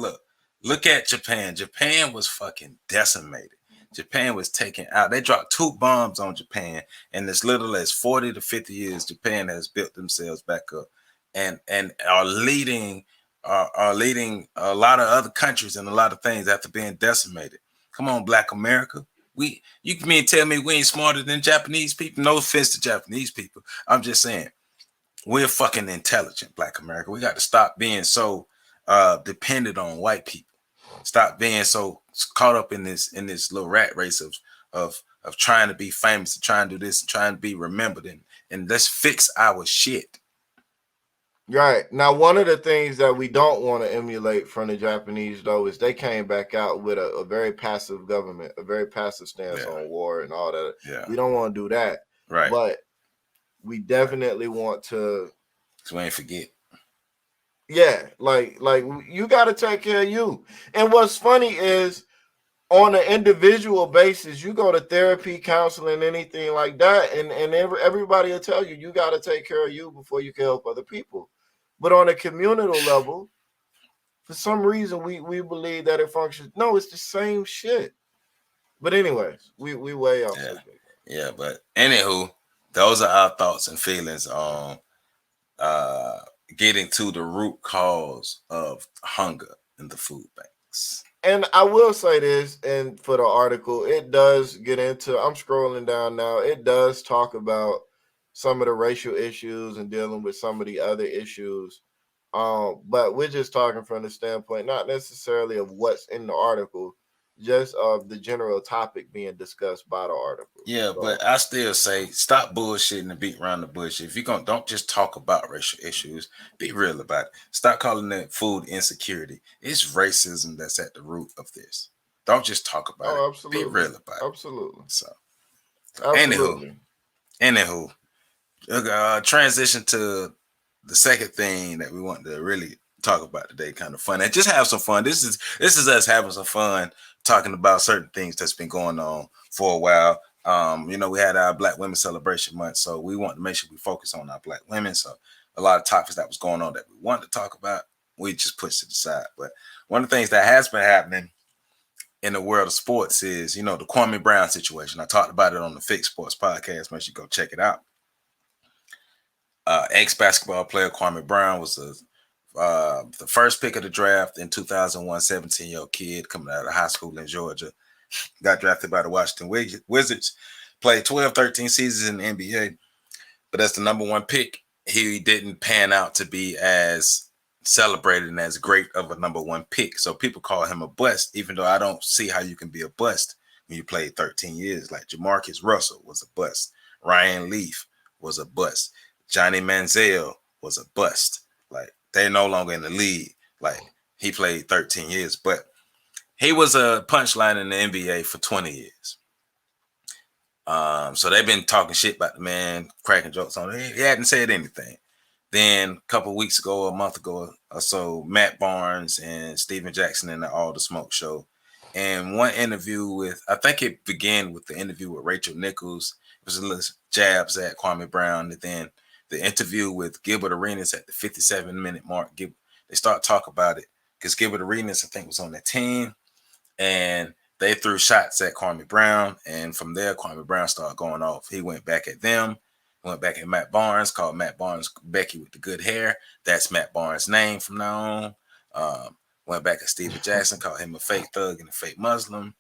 look at Japan. Japan was fucking decimated. Japan was taken out. They dropped 2 bombs on Japan, and as little as 40 to 50 years, Japan has built themselves back up and are leading a lot of other countries and a lot of things after being decimated. Come on, Black America. You can mean tell me we ain't smarter than Japanese people? No offense to Japanese people. I'm just saying we're fucking intelligent, Black America. We got to stop being so dependent on white people. Stop being so caught up in this little rat race of trying to be famous and trying to do this and trying to be remembered and let's fix our shit. Right. Now, one of the things that we don't want to emulate from the Japanese, though, is they came back out with a very passive government, a very passive stance on war and all that. Yeah. We don't want to do that. Right. But we definitely want to. So we ain't forget. Yeah. Like you got to take care of you. And what's funny is on an individual basis, you go to therapy, counseling, anything like that, and everybody will tell you got to take care of you before you can help other people. But on a communal level, for some reason, we believe that it functions. No, it's the same shit. But anyways, we way off subject. Yeah, but anywho, those are our thoughts and feelings on getting to the root cause of hunger in the food banks. And I will say this, and for the article, it does get into. I'm scrolling down now. It does talk about some of the racial issues and dealing with some of the other issues. But we're just talking from the standpoint, not necessarily of what's in the article, just of the general topic being discussed by the article. Yeah, but I still say stop bullshitting and beat around the bush. If you're don't just talk about racial issues, be real about it. Stop calling it food insecurity. It's racism that's at the root of this. Don't just talk about it. Absolutely. Be real about it. Absolutely. So Absolutely. Anywho, transition to the second thing that we want to really talk about today, kind of fun and just have some fun. This is us having some fun talking about certain things that's been going on for a while. We had our Black Women Celebration Month, so we want to make sure we focus on our Black women. So a lot of topics that was going on that we wanted to talk about, we just pushed to the side. But one of the things that has been happening in the world of sports is, the Kwame Brown situation. I talked about it on the Fix Sports podcast. Make sure you go check it out. Ex-basketball player Kwame Brown was the first pick of the draft in 2001, 17-year-old kid coming out of high school in Georgia. Got drafted by the Washington Wizards, played 12, 13 seasons in the NBA. But as the number one pick, he didn't pan out to be as celebrated and as great of a number one pick. So people call him a bust, even though I don't see how you can be a bust when you played 13 years. Like Jamarcus Russell was a bust. Ryan Leaf was a bust. Johnny Manziel was a bust. Like, they're no longer in the league. Like, He played 13 years, but he was a punchline in the NBA for 20 years. So they've been talking shit about the man, cracking jokes on it. He hadn't said anything. Then a couple of weeks ago, a month ago or so, Matt Barnes and Steven Jackson in the All the Smoke show. And one interview with, I think it began with the interview with Rachel Nichols. It was a little jabs at Kwame Brown. And then the interview with Gilbert Arenas at the 57-minute mark. They start talking about it because Gilbert Arenas, I think, was on that team. And they threw shots at Kwame Brown. And from there, Kwame Brown started going off. He went back at them. Went back at Matt Barnes, called Matt Barnes Becky with the good hair. That's Matt Barnes' name from now on. Went back at Steven Jackson, called him a fake thug and a fake Muslim.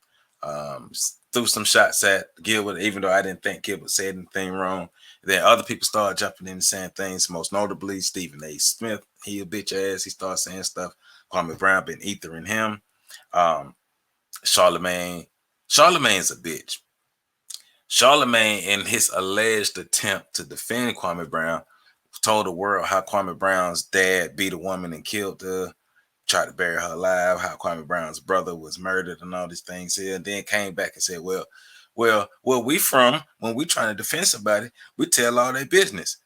Threw some shots at Gilbert, even though I didn't think Gilbert said anything wrong. Then other people started jumping in and saying things, most notably Stephen A. Smith. He a bitch ass. He started saying stuff. Kwame Brown been ethering him. Charlemagne's a bitch. Charlemagne, in his alleged attempt to defend Kwame Brown, told the world how Kwame Brown's dad beat a woman and killed her, tried to bury her alive, how Kwame Brown's brother was murdered and all these things here, and then came back and said, well, where we from, when we trying to defend somebody, we tell all their business.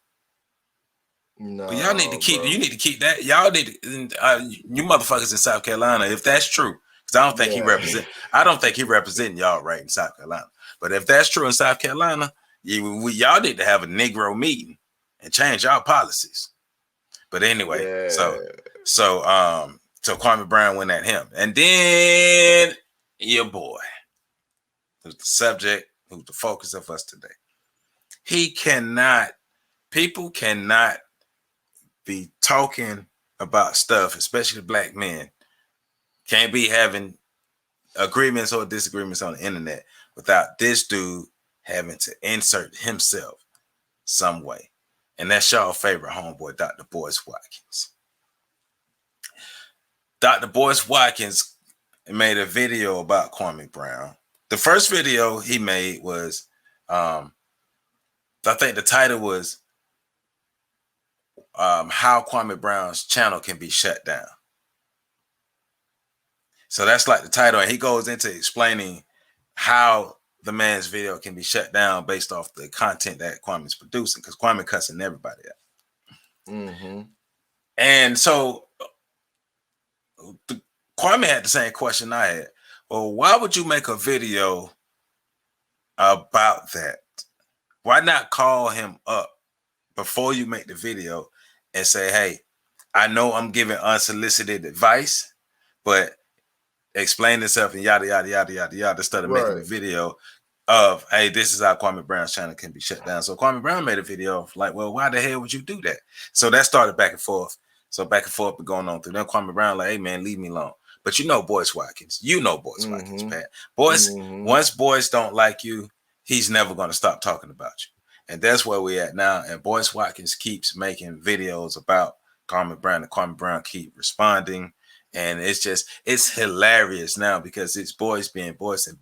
No, but y'all need to keep, you need to keep that. Y'all need to, you motherfuckers in South Carolina, if that's true, because I don't think he representing y'all right in South Carolina. But if that's true in South Carolina, y'all need to have a Negro meeting and change y'all policies. But anyway, so Kwame Brown went at him. And then your boy, who's the subject, who's the focus of us today. People cannot be talking about stuff, especially black men, can't be having agreements or disagreements on the internet without this dude having to insert himself some way. And that's y'all favorite homeboy, Dr. Boyce Watkins. Dr. Boyce Watkins made a video about Kwame Brown. The first video he made was, I think the title was How Kwame Brown's Channel Can Be Shut Down. So that's like the title. And he goes into explaining how the man's video can be shut down based off the content that Kwame's producing, because Kwame cussing everybody out. Mm-hmm. And so Kwame had the same question I had. Well, why would you make a video about that? Why not call him up before you make the video and say, hey, I know I'm giving unsolicited advice, but explain yourself and yada, yada, yada, yada, yada, instead of making a video of, hey, this is how Kwame Brown's channel can be shut down. So Kwame Brown made a video of like, well, why the hell would you do that? So that started back and forth. So back and forth going on through. Then Kwame Brown like, hey, man, leave me alone. But you know Boyce Watkins. You know Boyce Watkins, Pat. Boyce, once Boyce don't like you, he's never going to stop talking about you. And that's where we're at now. And Boyce Watkins keeps making videos about Kwame Brown, and Kwame Brown keep responding. And it's hilarious now because it's Boyce being Boyce. And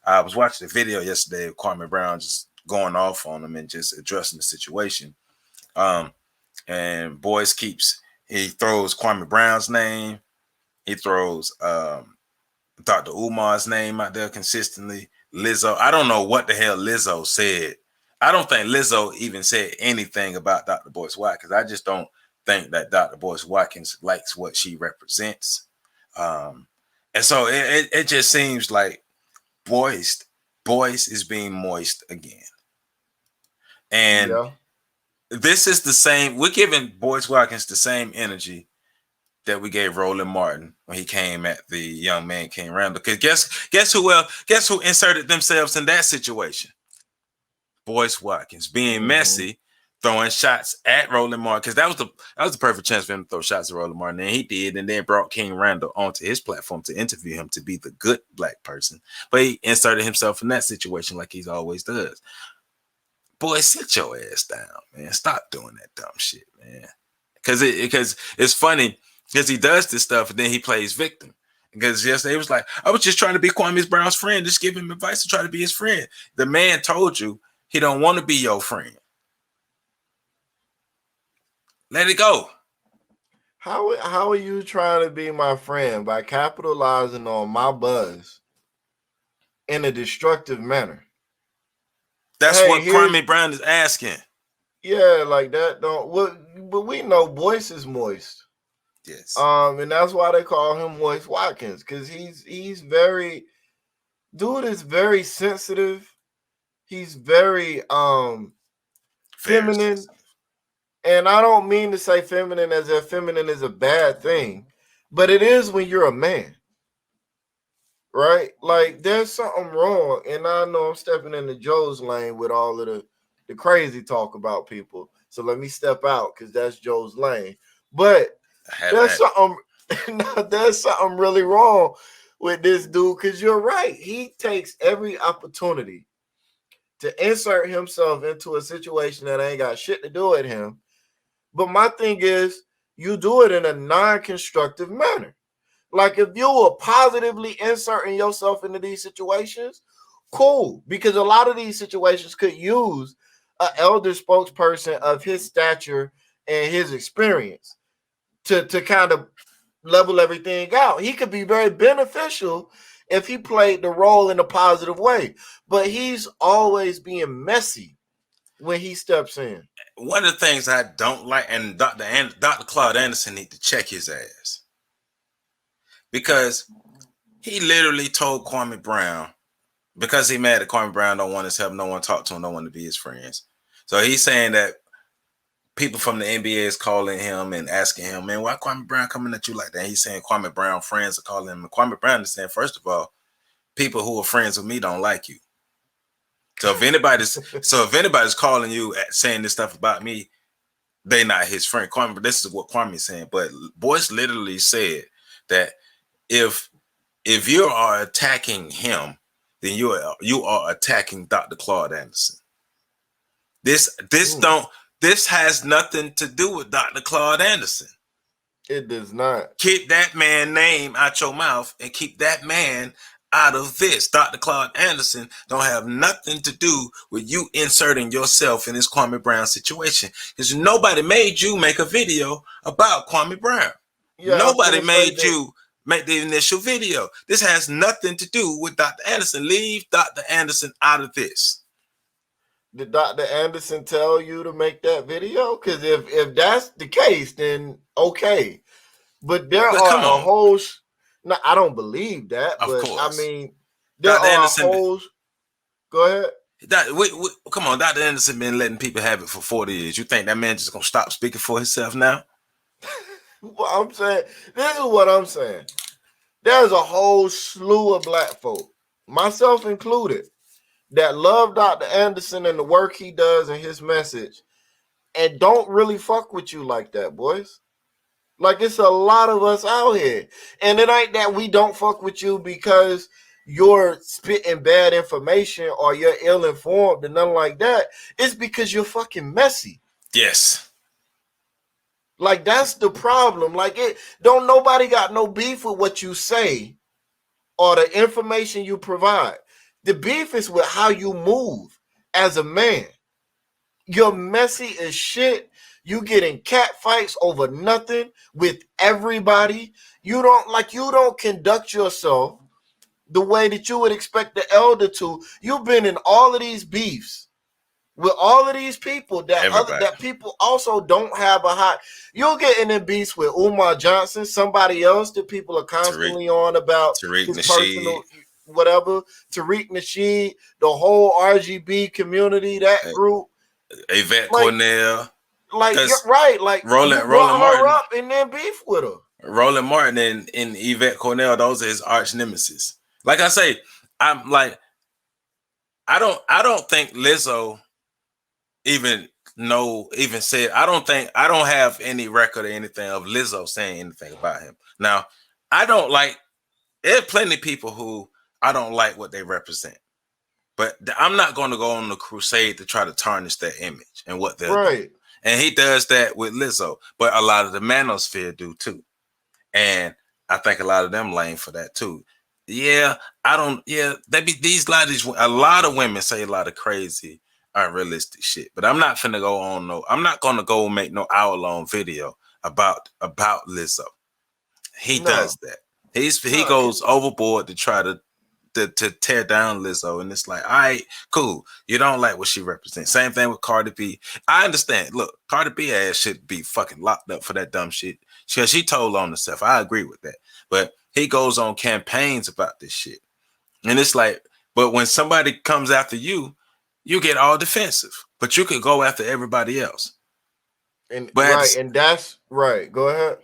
I was watching the video yesterday of Kwame Brown just going off on him and just addressing the situation. And Boyce he throws Kwame Brown's name. He throws Dr. Umar's name out there consistently. Lizzo. I don't know what the hell Lizzo said. I don't think Lizzo even said anything about Dr. Boyce Watkins. I just don't think that Dr. Boyce Watkins likes what she represents. And so it just seems like Boyce is being moist again. And this is the same, we're giving Boyce Watkins the same energy that we gave Roland Martin when he came at the Young Man King Randall. Because guess who inserted themselves in that situation? Boyce Watkins being messy, throwing shots at Roland Martin, because that was the perfect chance for him to throw shots at Roland Martin, and he did, and then brought King Randall onto his platform to interview him to be the good black person. But he inserted himself in that situation like he always does. Boy, sit your ass down, man. Stop doing that dumb shit, man. Because it's funny because he does this stuff and then he plays victim. Because yesterday he was like, I was just trying to be Kwame Brown's friend, just give him advice to try to be his friend. The man told you he don't want to be your friend. Let it go. How are you trying to be my friend by capitalizing on my buzz in a destructive manner? That's Hey, what here's Kwame Brown is asking. yeah, like that. Don't what? But we know Boyce is moist. Yes. And that's why they call him Boyce Watkins, because he's very dude is very sensitive. He's very Very feminine, sensitive. and I don't mean to say feminine as if feminine is a bad thing, but it is when you're a man, right? Like there's something wrong, and I know I'm stepping into Joe's lane with all of the crazy talk about people. So let me step out because that's Joe's lane. But I haven't there's had it. something there's something really wrong with this dude, because you're right. He takes every opportunity to insert himself into a situation that ain't got shit to do with him. But my thing is, you do it in a non-constructive manner. Like if you were positively inserting yourself into these situations, cool. Because a lot of these situations could use an elder spokesperson of his stature and his experience to kind of level everything out. He could be very beneficial if he played the role in a positive way. But he's always being messy when he steps in. One of the things I don't like, and Dr. Claude Anderson need to check his ass, because he literally told Kwame Brown, because he mad that Kwame Brown don't want his help, no one talk to him, no one to be his friends. So he's saying that people from the NBA is calling him and asking him, man, why Kwame Brown coming at you like that? And he's saying Kwame Brown friends are calling him. And Kwame Brown is saying, first of all, people who are friends with me don't like you. So if anybody's calling you saying this stuff about me, they not his friend. Kwame, this is what Kwame's saying. But Boyce literally said that if you are attacking him, then you are attacking Dr. Claude Anderson. This has nothing to do with Dr. Claude Anderson. It does not. Keep that man name out your mouth and keep that man out of this. Dr. Claude Anderson don't have nothing to do with you inserting yourself in this Kwame Brown situation, because nobody made you make a video about Kwame Brown. Yeah, I was Nobody gonna say made that you make the initial video. This has nothing to do with Dr. Anderson. Leave Dr. Anderson out of this. did Dr. Anderson tell you to make that video? Because if that's the case, then okay. But there But come are a on, whole. No, I don't believe that. of But I course, mean, there Dr. are Anderson. whole. Go ahead. Come on, Dr. Anderson been letting people have it for 40 years. You think that man just gonna stop speaking for himself now? What I'm saying. This is what I'm saying. There's a whole slew of black folk, myself included, that love Dr. Anderson and the work he does and his message, and don't really fuck with you like that, boys. Like it's a lot of us out here. And it ain't that we don't fuck with you because you're spitting bad information or you're ill informed and nothing like that. It's because you're fucking messy. Yes. Like that's the problem. Like it don't nobody got no beef with what you say or the information you provide. The beef is with how you move as a man. You're messy as shit. You get in cat fights over nothing with everybody. You don't conduct yourself the way that you would expect the elder to. You've been in all of these beefs with all of these people Everybody. that people also don't have a hot. You'll get in beefs with Umar Johnson, somebody else that people are Tariq, constantly on about Tariq his Nasheed, personal whatever. Tariq Nasheed, the whole RGB community, that group. Yvette Like, Cornell, you're right. Like you Roland brought her Martin, up and then beef with her. Roland Martin and Yvette Cornell, those are his arch nemesis. Like I say, I'm like, I don't think Lizzo even said, I don't have any record or anything of Lizzo saying anything about him. Now, I don't like, there's plenty of people who I don't like what they represent. But I'm not going to go on the crusade to try to tarnish their image and what they're doing. And he does that with Lizzo. But a lot of the manosphere do too. And I think a lot of them lame for that too. Yeah, I don't. Yeah, a lot of women say a lot of crazy, unrealistic shit. But I'm not finna go on no. I'm not gonna go make no hour-long video about Lizzo. He No. does that. He No. goes overboard to try to tear down Lizzo, and it's like, all right, cool. You don't like what she represents. Same thing with Cardi B. I understand. Look, Cardi B ass should be fucking locked up for that dumb shit because she told on herself. I agree with that, but he goes on campaigns about this shit, and it's like, but when somebody comes after you, you get all defensive. But you could go after everybody else. And But right, and that's right. Go ahead.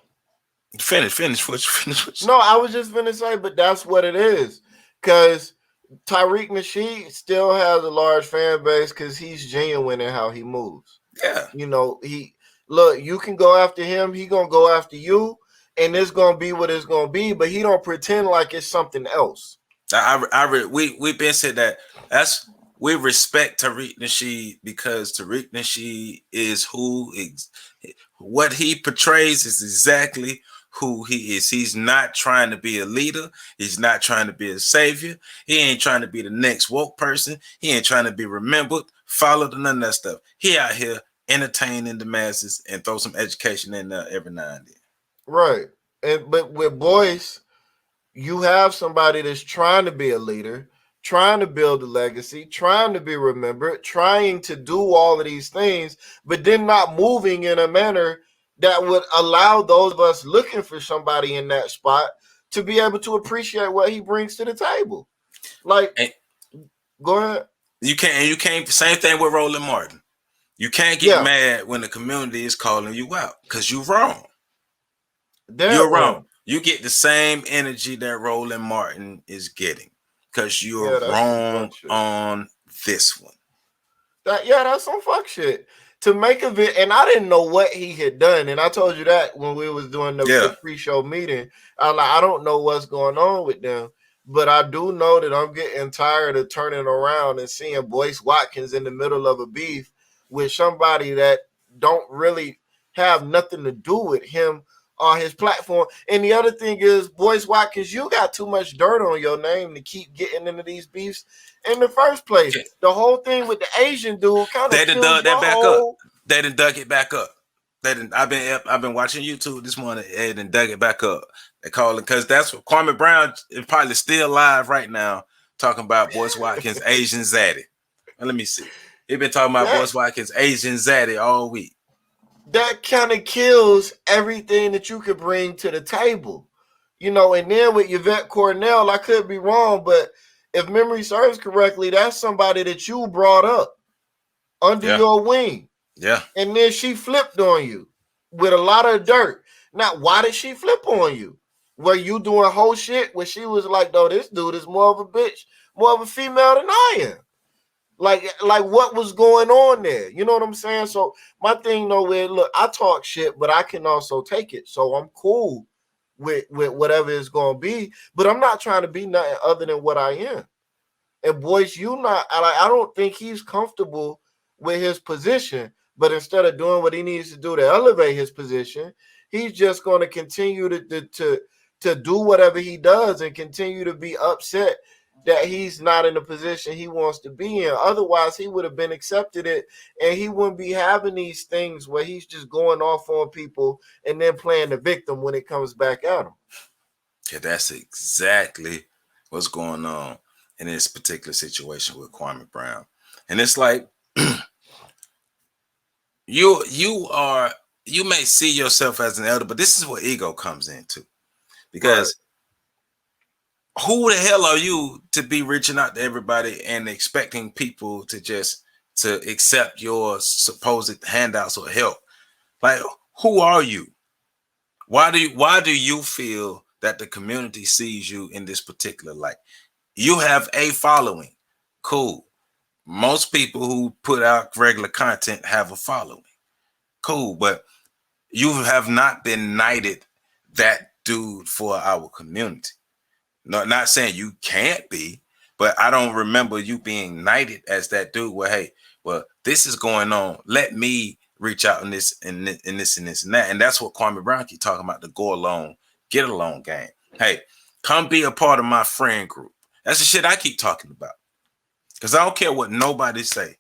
finish what you finish. No, I was just gonna say, but that's what it is. Cause Tyreek Nasheed still has a large fan base because he's genuine in how he moves. Yeah. You know, he look, you can go after him, he gonna go after you, and it's gonna be what it's gonna be, but he don't pretend like it's something else. We've been said that's we respect Tariq Nasheed because Tariq Nasheed is what he portrays is exactly who he is. He's not trying to be a leader. He's not trying to be a savior. He ain't trying to be the next woke person. He ain't trying to be remembered, followed, or none of that stuff. He out here entertaining the masses and throw some education in there every now and then. Right. And but with Boyce, you have somebody that's trying to be a leader, trying to build a legacy, trying to be remembered, trying to do all of these things, but then not moving in a manner that would allow those of us looking for somebody in that spot to be able to appreciate what he brings to the table. Like, And go ahead. you can't, same thing with Roland Martin. You can't get Yeah, mad when the community is calling you out because you're wrong. that You're wrong. wrong. You get the same energy that Roland Martin is getting because you're Yeah, that's some wrong fuck shit. on this one. That's some fuck shit. To make of it, and I didn't know what he had done, and I told you that when we was doing the Yeah. pre-show meeting. I like, I don't know what's going on with them, but I do know that I'm getting tired of turning around and seeing Boyce Watkins in the middle of a beef with somebody that don't really have nothing to do with him on his platform. And the other thing is, Boyce Watkins, you got too much dirt on your name to keep getting into these beefs in the first place. The whole thing with the Asian dude kind of They done kills dug that your back up. whole. They done dug it back up. I've been watching YouTube this morning and then dug it back up. They call it because that's what Kwame Brown is probably still live right now talking about Boyce Watkins Asian Zaddy. And let me see. He been talking about that Boyce Watkins Asian Zaddy all week. that kind of kills everything that you could bring to the table. You know, and then with Yvette Cornell, I could be wrong, but if memory serves correctly, that's somebody that you brought up under Yeah. your wing. Yeah. And then she flipped on you with a lot of dirt. Now, why did she flip on you? Were you doing whole shit where she was like, no, this dude is more of a bitch, more of a female than I am? Like what was going on there? You know what I'm saying? So my thing though is, look, I talk shit, but I can also take it. So I'm cool with whatever it's gonna be, but I'm not trying to be nothing other than what I am. And Boyce, I don't think he's comfortable with his position, but instead of doing what he needs to do to elevate his position, he's just going to continue to do whatever he does and continue to be upset that he's not in the position he wants to be in. Otherwise, he would have been accepted it, and he wouldn't be having these things where he's just going off on people and then playing the victim when it comes back at him. Yeah, that's exactly what's going on in this particular situation with Kwame Brown. And it's like you may see yourself as an elder, but this is where ego comes into. Right. Because who the hell are you to be reaching out to everybody and expecting people to accept your supposed handouts or help? Like, who are you? Why do you feel that the community sees you in this particular light? You have a following. Cool. Most people who put out regular content have a following. Cool, but you have not been knighted that dude for our community. No, not saying you can't be, but I don't remember you being knighted as that dude. Well, hey, well, this is going on. Let me reach out in this and this and this and this and that. And that's what Kwame Brown keep talking about, the go along, get along game. Hey, come be a part of my friend group. That's the shit I keep talking about. Because I don't care what nobody say.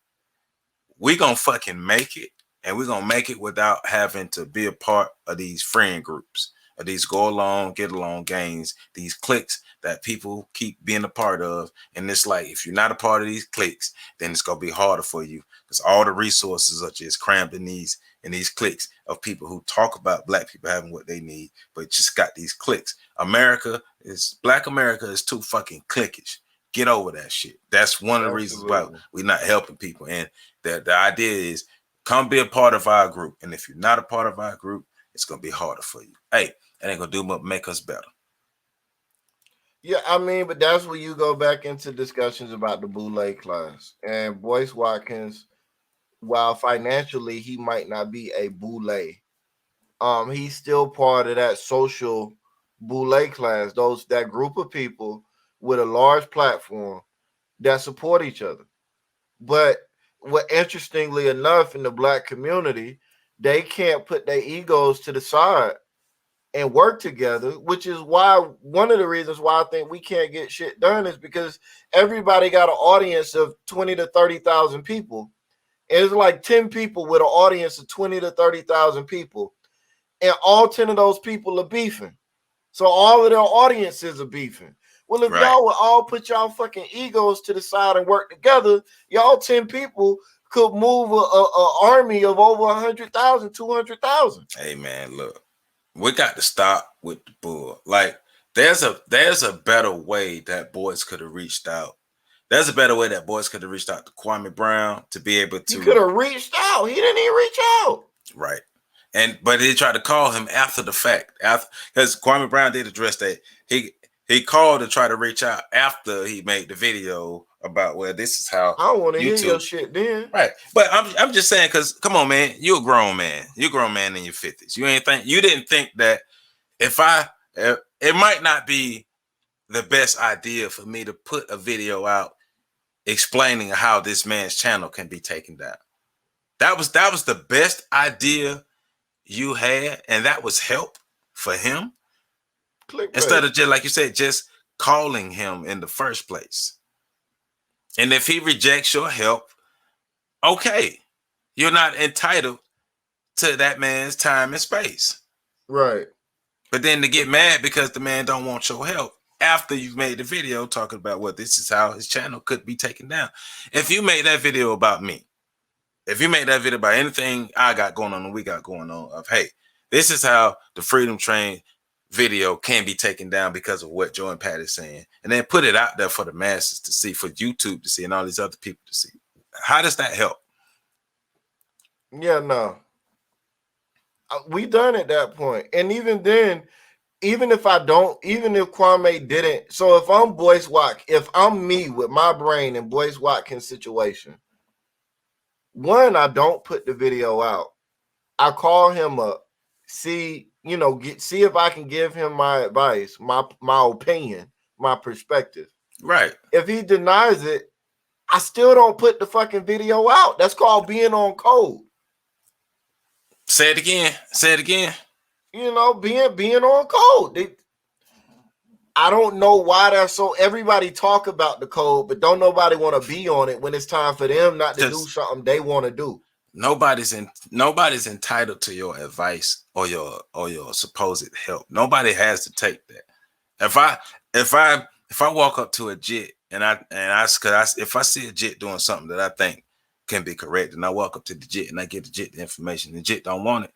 We gonna fucking make it and we're gonna make it without having to be a part of these friend groups, of these go along, get along gangs, these cliques that people keep being a part of. And it's like, if you're not a part of these cliques, then it's gonna be harder for you because all the resources are just crammed in these cliques of people who talk about black people having what they need, but just got these cliques. Black America is too fucking cliquish. Get over that shit. That's one of the reasons why Absolutely. we're not helping people. And the idea is come be a part of our group. And if you're not a part of our group, it's gonna be harder for you. Hey, it ain't gonna do but make us better. Yeah, I mean, but that's where you go back into discussions about the Boule class. And Boyce Watkins, while financially he might not be a Boule, he's still part of that social Boule class, that group of people with a large platform that support each other. But what interestingly enough in the black community, they can't put their egos to the side and work together, which is why one of the reasons why I think we can't get shit done is because everybody got an audience of 20 to 30,000 people. It's like 10 people with an audience of 20 to 30,000 people, and all 10 of those people are beefing. So all of their audiences are beefing. Well, if Right. y'all would all put y'all fucking egos to the side and work together, y'all 10 people could move a army of over 100,000, 200,000. Hey man, look, we got to stop with the bull. Like, there's a better way that Boyce could have reached out. There's a better way that Boyce could have reached out to Kwame Brown to be able He to. could have reached out. He didn't even reach out. Right. But he tried to call him after the fact. After, because Kwame Brown did address that. He called to try to reach out after he made the video about, well, this is how I don't want to hear your YouTube. shit then. Right. But I'm just saying, because come on, man, you're a grown man. You're a grown man in your 50s. You didn't think that it might not be the best idea for me to put a video out explaining how this man's channel can be taken down. That was the best idea you had, and that was help for him. Clickbait. Instead of just, like you said, just calling him in the first place. And if he rejects your help, okay, you're not entitled to that man's time and space. Right. But then to get mad because the man don't want your help after you've made the video talking about what this is how his channel could be taken down. If you made that video about me, if you made that video about anything I got going on and we got going on, of hey, this is how the Freedom Train video can be taken down because of what Joe and Pat is saying, and then put it out there for the masses to see, for YouTube to see, and all these other people to see. How does that help? Yeah, no. We done at that point. And even then, even if Kwame didn't, so if I'm if I'm me with my brain in Boyce Watkins' situation, one, I don't put the video out. I call him up, see if I can give him my advice, my opinion, my perspective. Right. If he denies it, I still don't put the fucking video out. That's called being on code. Say it again. Say it again. Being on code. I don't know why they're so. Everybody talk about the code, but don't nobody want to be on it when it's time for them not to do something they want to do. Nobody's entitled to your advice or your supposed help. Nobody has to take that. If I walk up to a jit and if I see a jit doing something that I think can be correct, and I walk up to the jit and I give the jit the information, the jit don't want it,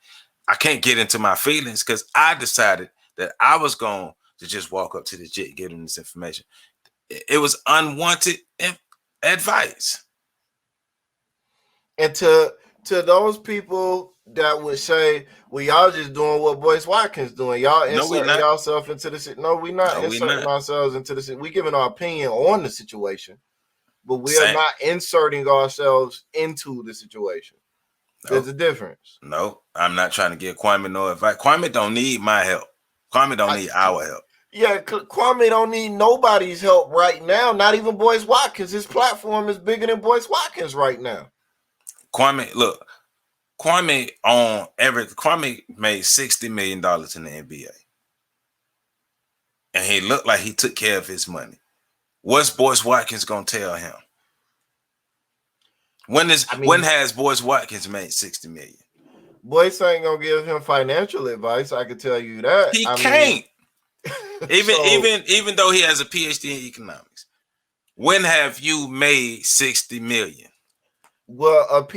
I can't get into my feelings because I decided that I was going to just walk up to the jit and give them this information. It was unwanted advice. And to those people that would say, well, y'all just doing what Boyce Watkins doing. Y'all inserting yourself into the shit. No, we're not inserting ourselves into the shit. We're giving our opinion on the situation, but we are not inserting ourselves into the situation. There's a difference. No, I'm not trying to give Kwame no advice. Kwame don't need my help. Kwame don't need our help. Yeah, Kwame don't need nobody's help right now, not even Boyce Watkins. His platform is bigger than Boyce Watkins right now. Kwame made $60 million in the NBA. And he looked like he took care of his money. What's Boyce Watkins gonna tell him? I When mean, has Boyce Watkins made 60 million? Boyce ain't gonna give him financial advice. I can tell you that. He I mean, can't. Even so even even though he has a PhD in economics, when have you made 60 million? well,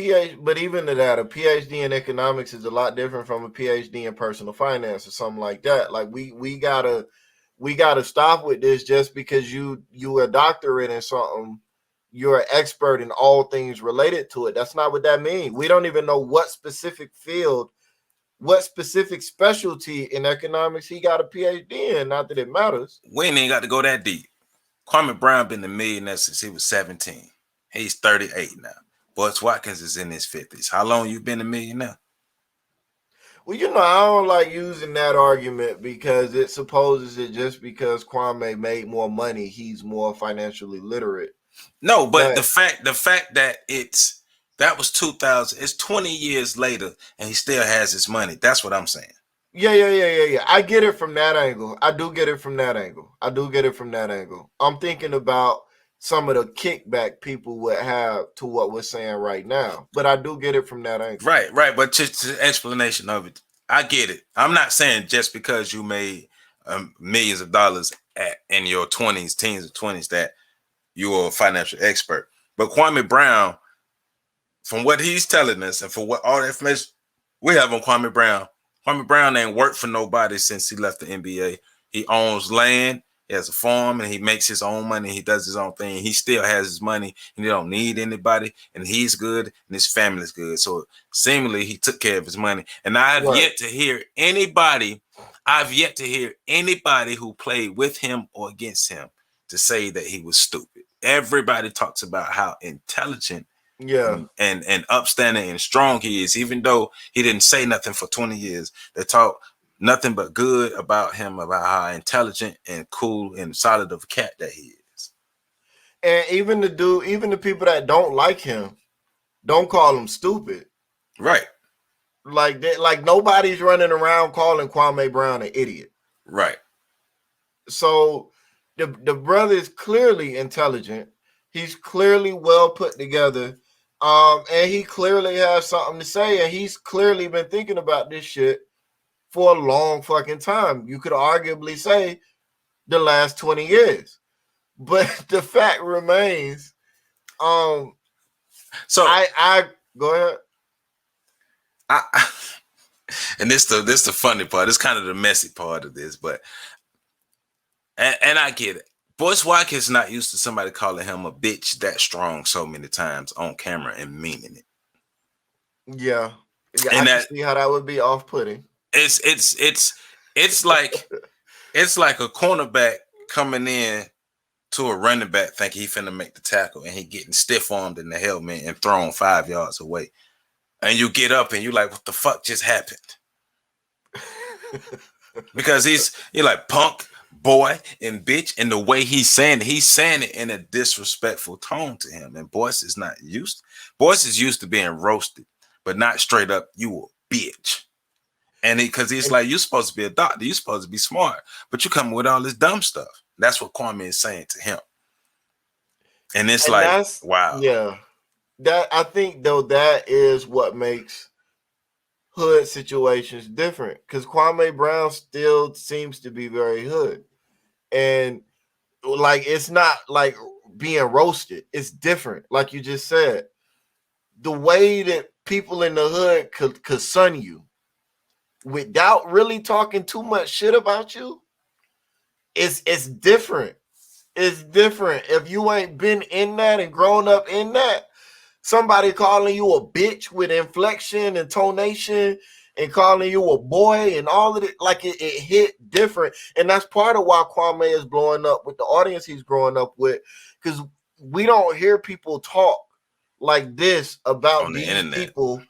but even to that, a PhD in economics is a lot different from a PhD in personal finance or something like that. Like we gotta stop with this just because you a doctorate in something, you're an expert in all things related to it. That's not what that means. We don't even know what specific field, what specific specialty in economics he got a PhD in. Not that it matters. We ain't even got to go that deep. Kwame Brown been a millionaire since he was 17. He's 38 now. Boyce Watkins is in his 50s. How long you been a millionaire? Well, I don't like using that argument because it supposes that just because Kwame made more money, he's more financially literate. No, but But the fact that that was 2000, it's 20 years later and he still has his money. That's what I'm saying. yeah. I get it from that angle. I do get it from that angle. I'm thinking about some of the kickback people would have to what we're saying right now. But I do get it from that angle. Right. But just the explanation of it, I get it. I'm not saying just because you made millions of dollars in your 20s, teens, or 20s that you're a financial expert. But Kwame Brown, from what he's telling us and for what all the information we have on Kwame Brown ain't worked for nobody since he left the NBA. He owns land, he has a farm, and he makes his own money. He does his own thing. He still has his money, and he don't need anybody. And he's good, and his family's good. So seemingly, he took care of his money. And I've yet to hear anybody. I've yet to hear anybody who played with him or against him to say that he was stupid. Everybody talks about how intelligent Yeah. and upstanding and strong he is, even though he didn't say nothing for 20 years. They talk nothing but good about him, about how intelligent and cool and solid of a cat that he is. And even the people that don't like him don't call him stupid. Right. Like nobody's running around calling Kwame Brown an idiot. Right. So the brother is clearly intelligent. He's clearly well put together. And he clearly has something to say, and he's clearly been thinking about this shit for a long fucking time. You could arguably say the last 20 years. But the fact remains, So I go ahead. I and this the funny part. It's kind of the messy part of this, but and I get it. Boyce Watkins not used to somebody calling him a bitch that strong so many times on camera and meaning it. Yeah. And I can see how that would be off-putting. It's like a cornerback coming in to a running back thinking he finna make the tackle and he getting stiff armed in the helmet and thrown 5 yards away. And you get up and you like, what the fuck just happened? Because you're like punk, boy, and bitch, and the way he's saying it in a disrespectful tone to him. And Boyce is not used. Boyce is used to being roasted, but not straight up, you a bitch. And because he's like, you're supposed to be a doctor, you're supposed to be smart, but you come with all this dumb stuff. That's what Kwame is saying to him. And it's like, wow. Yeah. That I think though that is what makes hood situations different, because Kwame Brown still seems to be very hood, and like it's not like being roasted. It's different, like you just said. The way that people in the hood could sun you without really talking too much shit about you, it's different. It's different. If you ain't been in that and grown up in that, somebody calling you a bitch with inflection and tonation and calling you a boy and all of it, like it hit different. And that's part of why Kwame is blowing up with the audience he's growing up with, because we don't hear people talk like this about on the these internet. people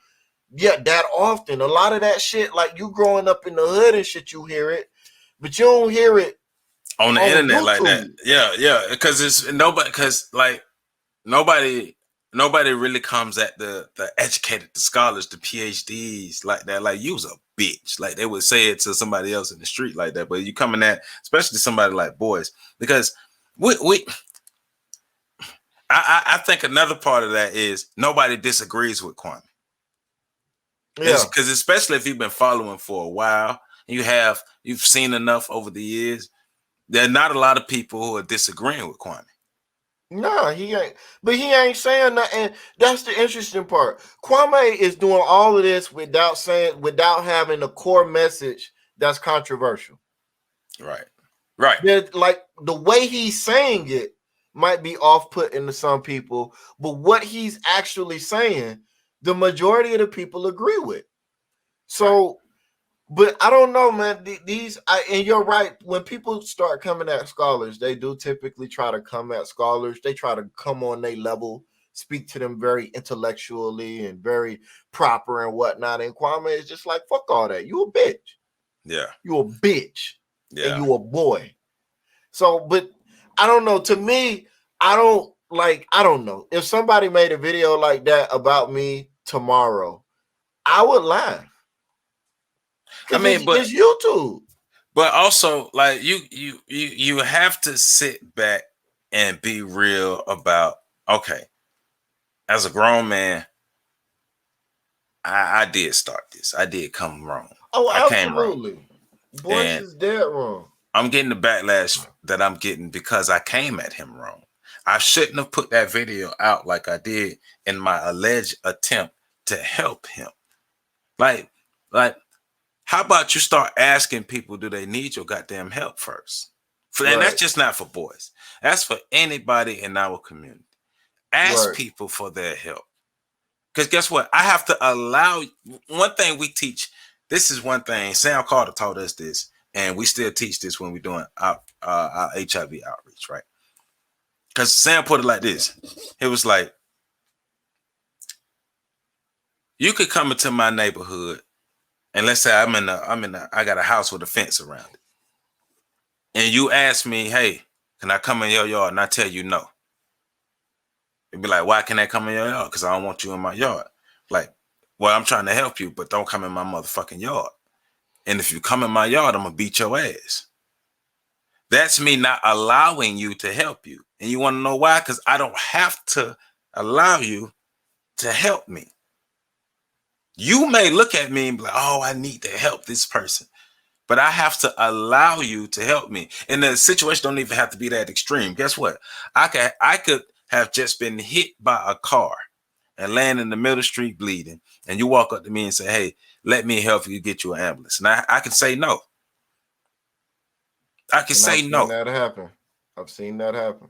that often. A lot of that shit, like you growing up in the hood and shit, you hear it, but you don't hear it on the internet YouTube. like that. Yeah, because nobody really comes at the educated, the scholars, the PhDs like that. Like, you was a bitch. Like, they would say it to somebody else in the street like that. But you coming at, especially somebody like Boyce, because I think another part of that is nobody disagrees with Kwame. Yeah, Because especially if you've been following for a while, you've seen enough over the years. There are not a lot of people who are disagreeing with Kwame. nah, he ain't. But he ain't saying nothing. That's the interesting part. Kwame is doing all of this without having a core message that's controversial. Right. Right. Like the way he's saying it might be off-putting to some people, but what he's actually saying, the majority of the people agree with. So, right. But I don't know, man. And you're right. When people start coming at scholars, they do typically try to come at scholars. They try to come on their level, speak to them very intellectually and very proper and whatnot. And Kwame is just like, fuck all that. You a bitch. Yeah. You a bitch. Yeah. And you a boy. So, but I don't know. To me, I don't know. If somebody made a video like that about me tomorrow, I would laugh. I mean, it's YouTube. But also, like you have to sit back and be real about, okay, as a grown man, I did start this. I did come wrong. Oh, I absolutely. Came wrong. Boyce is dead wrong. I'm getting the backlash that I'm getting because I came at him wrong. I shouldn't have put that video out like I did in my alleged attempt to help him. Like, how about you start asking people, do they need your goddamn help first? And that's just not for boys. That's for anybody in our community. Ask people for their help. Because guess what? I have to allow, one thing we teach, this is one thing, Sam Carter taught us this, and we still teach this when we're doing our HIV outreach, right? Because Sam put it like this. It was like, you could come into my neighborhood, and let's say I got a house with a fence around it. And you ask me, hey, can I come in your yard? And I tell you no. It'd be like, why can't I come in your yard? Because I don't want you in my yard. Like, well, I'm trying to help you, but don't come in my motherfucking yard. And if you come in my yard, I'm going to beat your ass. That's me not allowing you to help you. And you want to know why? Because I don't have to allow you to help me. You may look at me and be like, oh, I need to help this person. But I have to allow you to help me. And the situation don't even have to be that extreme. Guess what? I could have just been hit by a car and land in the middle of the street bleeding. And you walk up to me and say, hey, let me help you get you an ambulance. And I can say no. I can say no. I've seen that happen.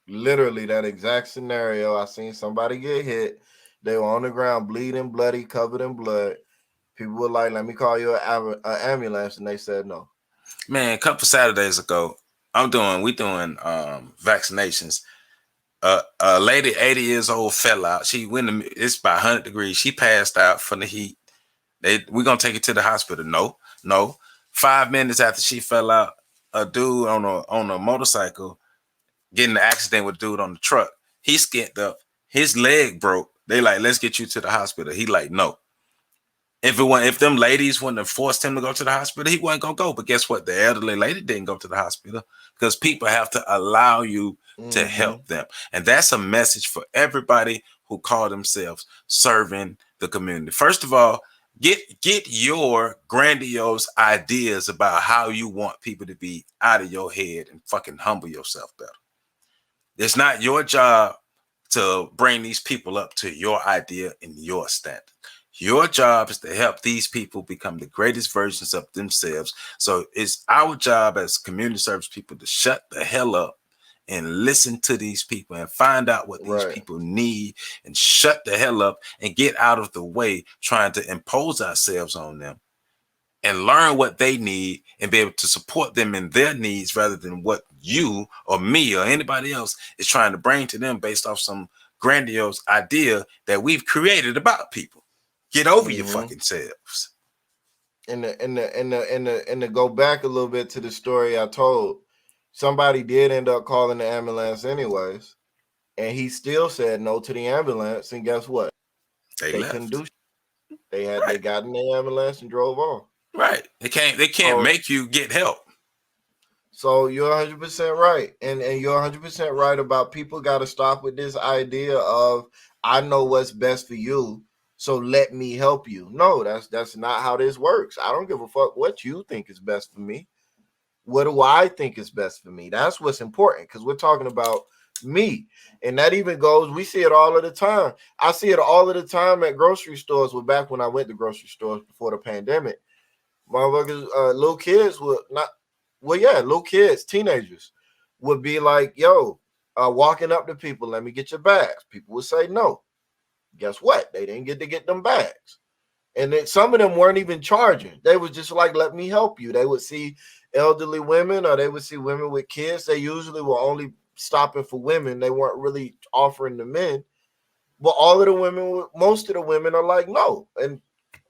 Literally that exact scenario. I seen somebody get hit. They were on the ground bleeding, bloody, covered in blood. People were like, let me call you an ambulance. And they said no. Man, a couple Saturdays ago, we doing vaccinations. A lady, 80 years old, fell out. It's about 100 degrees. She passed out from the heat. We're going to take her to the hospital. No. 5 minutes after she fell out, a dude on a motorcycle getting the accident with a dude on the truck. He skint up. His leg broke. They like, let's get you to the hospital. He like, no. If them ladies wouldn't have forced him to go to the hospital, he wasn't going to go. But guess what? The elderly lady didn't go to the hospital because people have to allow you to help them. And that's a message for everybody who call themselves serving the community. First of all, get your grandiose ideas about how you want people to be out of your head and fucking humble yourself better. It's not your job to bring these people up to your idea and your standard. Your job is to help these people become the greatest versions of themselves. So it's our job as community service people to shut the hell up and listen to these people and find out what these people need and shut the hell up and get out of the way trying to impose ourselves on them and learn what they need and be able to support them in their needs rather than what you or me or anybody else is trying to bring to them based off some grandiose idea that we've created about people. Get over your fucking selves. And to go back a little bit to the story I told, somebody did end up calling the ambulance anyways, and he still said no to the ambulance. And guess what? They couldn't do shit. They got in the ambulance and drove off. Right. They can't make you get help. So you're 100% right, and you're 100% right about people got to stop with this idea of I know what's best for you, so let me help you. No, that's not how this works. I don't give a fuck what you think is best for me. What do I think is best for me? That's what's important because we're talking about me, and that even goes. We see it all of the time. I see it all of the time at grocery stores. Well, back when I went to grocery stores before the pandemic, motherfuckers, little kids would not. Well, yeah, little kids, teenagers would be like, "Yo, walking up to people, let me get your bags." People would say no. Guess what? They didn't get to get them bags, and then some of them weren't even charging. They was just like, "Let me help you." They would see elderly women, or they would see women with kids. They usually were only stopping for women. They weren't really offering the men. But all of the women, most of the women are like, no, and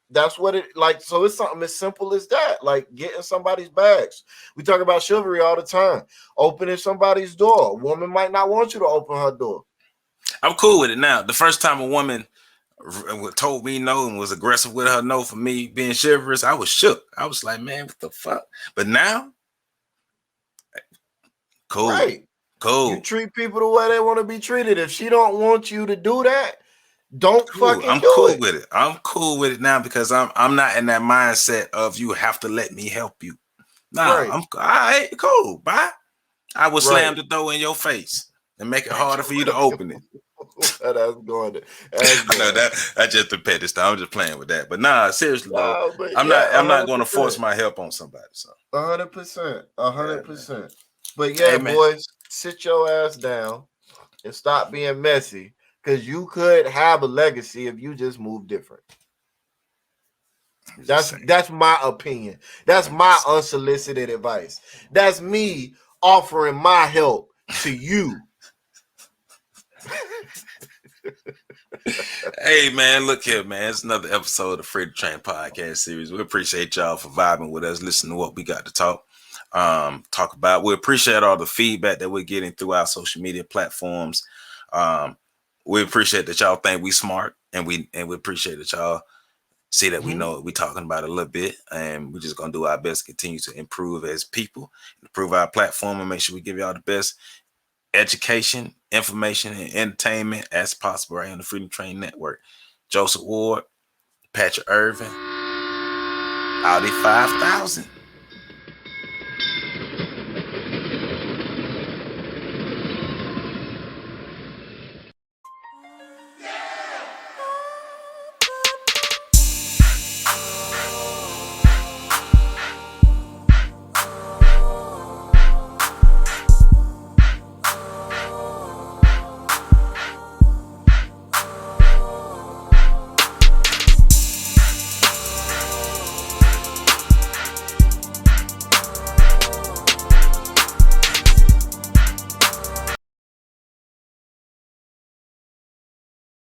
that's what it like. So it's something as simple as that, like getting somebody's bags. We talk about chivalry all the time. Opening somebody's door. A woman might not want you to open her door. I'm cool with it now. The first time a woman told me no and was aggressive with her no for me being chivalrous, I was shook. I was like, man, what the fuck? But now, cool, Right. You cool, treat people the way they want to be treated. If she don't want you to do that, don't cool. fucking I'm do cool it. with it. I'm cool with it now because I'm not in that mindset of you have to let me help you. Nah, Right. I'm all right, cool. Bye. I will slam Right. the door in your face and make it harder for you to open it. That's going to, that's I know going. that just the petty stuff. I'm just playing with that. But nah, seriously though, No, but I'm not yeah, I'm not hundred going to force percent, my help on somebody. So 100%, yeah, man. 100%. But Hey yeah, man, boys, sit your ass down and stop being messy, because you could have a legacy if you just move different. I'm just That's saying. that's my opinion. That's I'm my just unsolicited advice. That's me offering my help to you. Hey man, look here, man. It's another episode of Free to Train podcast series. We appreciate y'all for vibing with us, listening to what we got to talk about. We appreciate all the feedback that we're getting through our social media platforms. Um, we appreciate that y'all think we smart, and we appreciate that y'all see that we Mhm. know what we're talking about a little bit, and we're just gonna do our best to continue to improve as people, improve our platform, and make sure we give y'all the best education, information, and entertainment as possible right on the Freedom Train Network. Joseph Ward, Patrick Irvin, Audi 5000.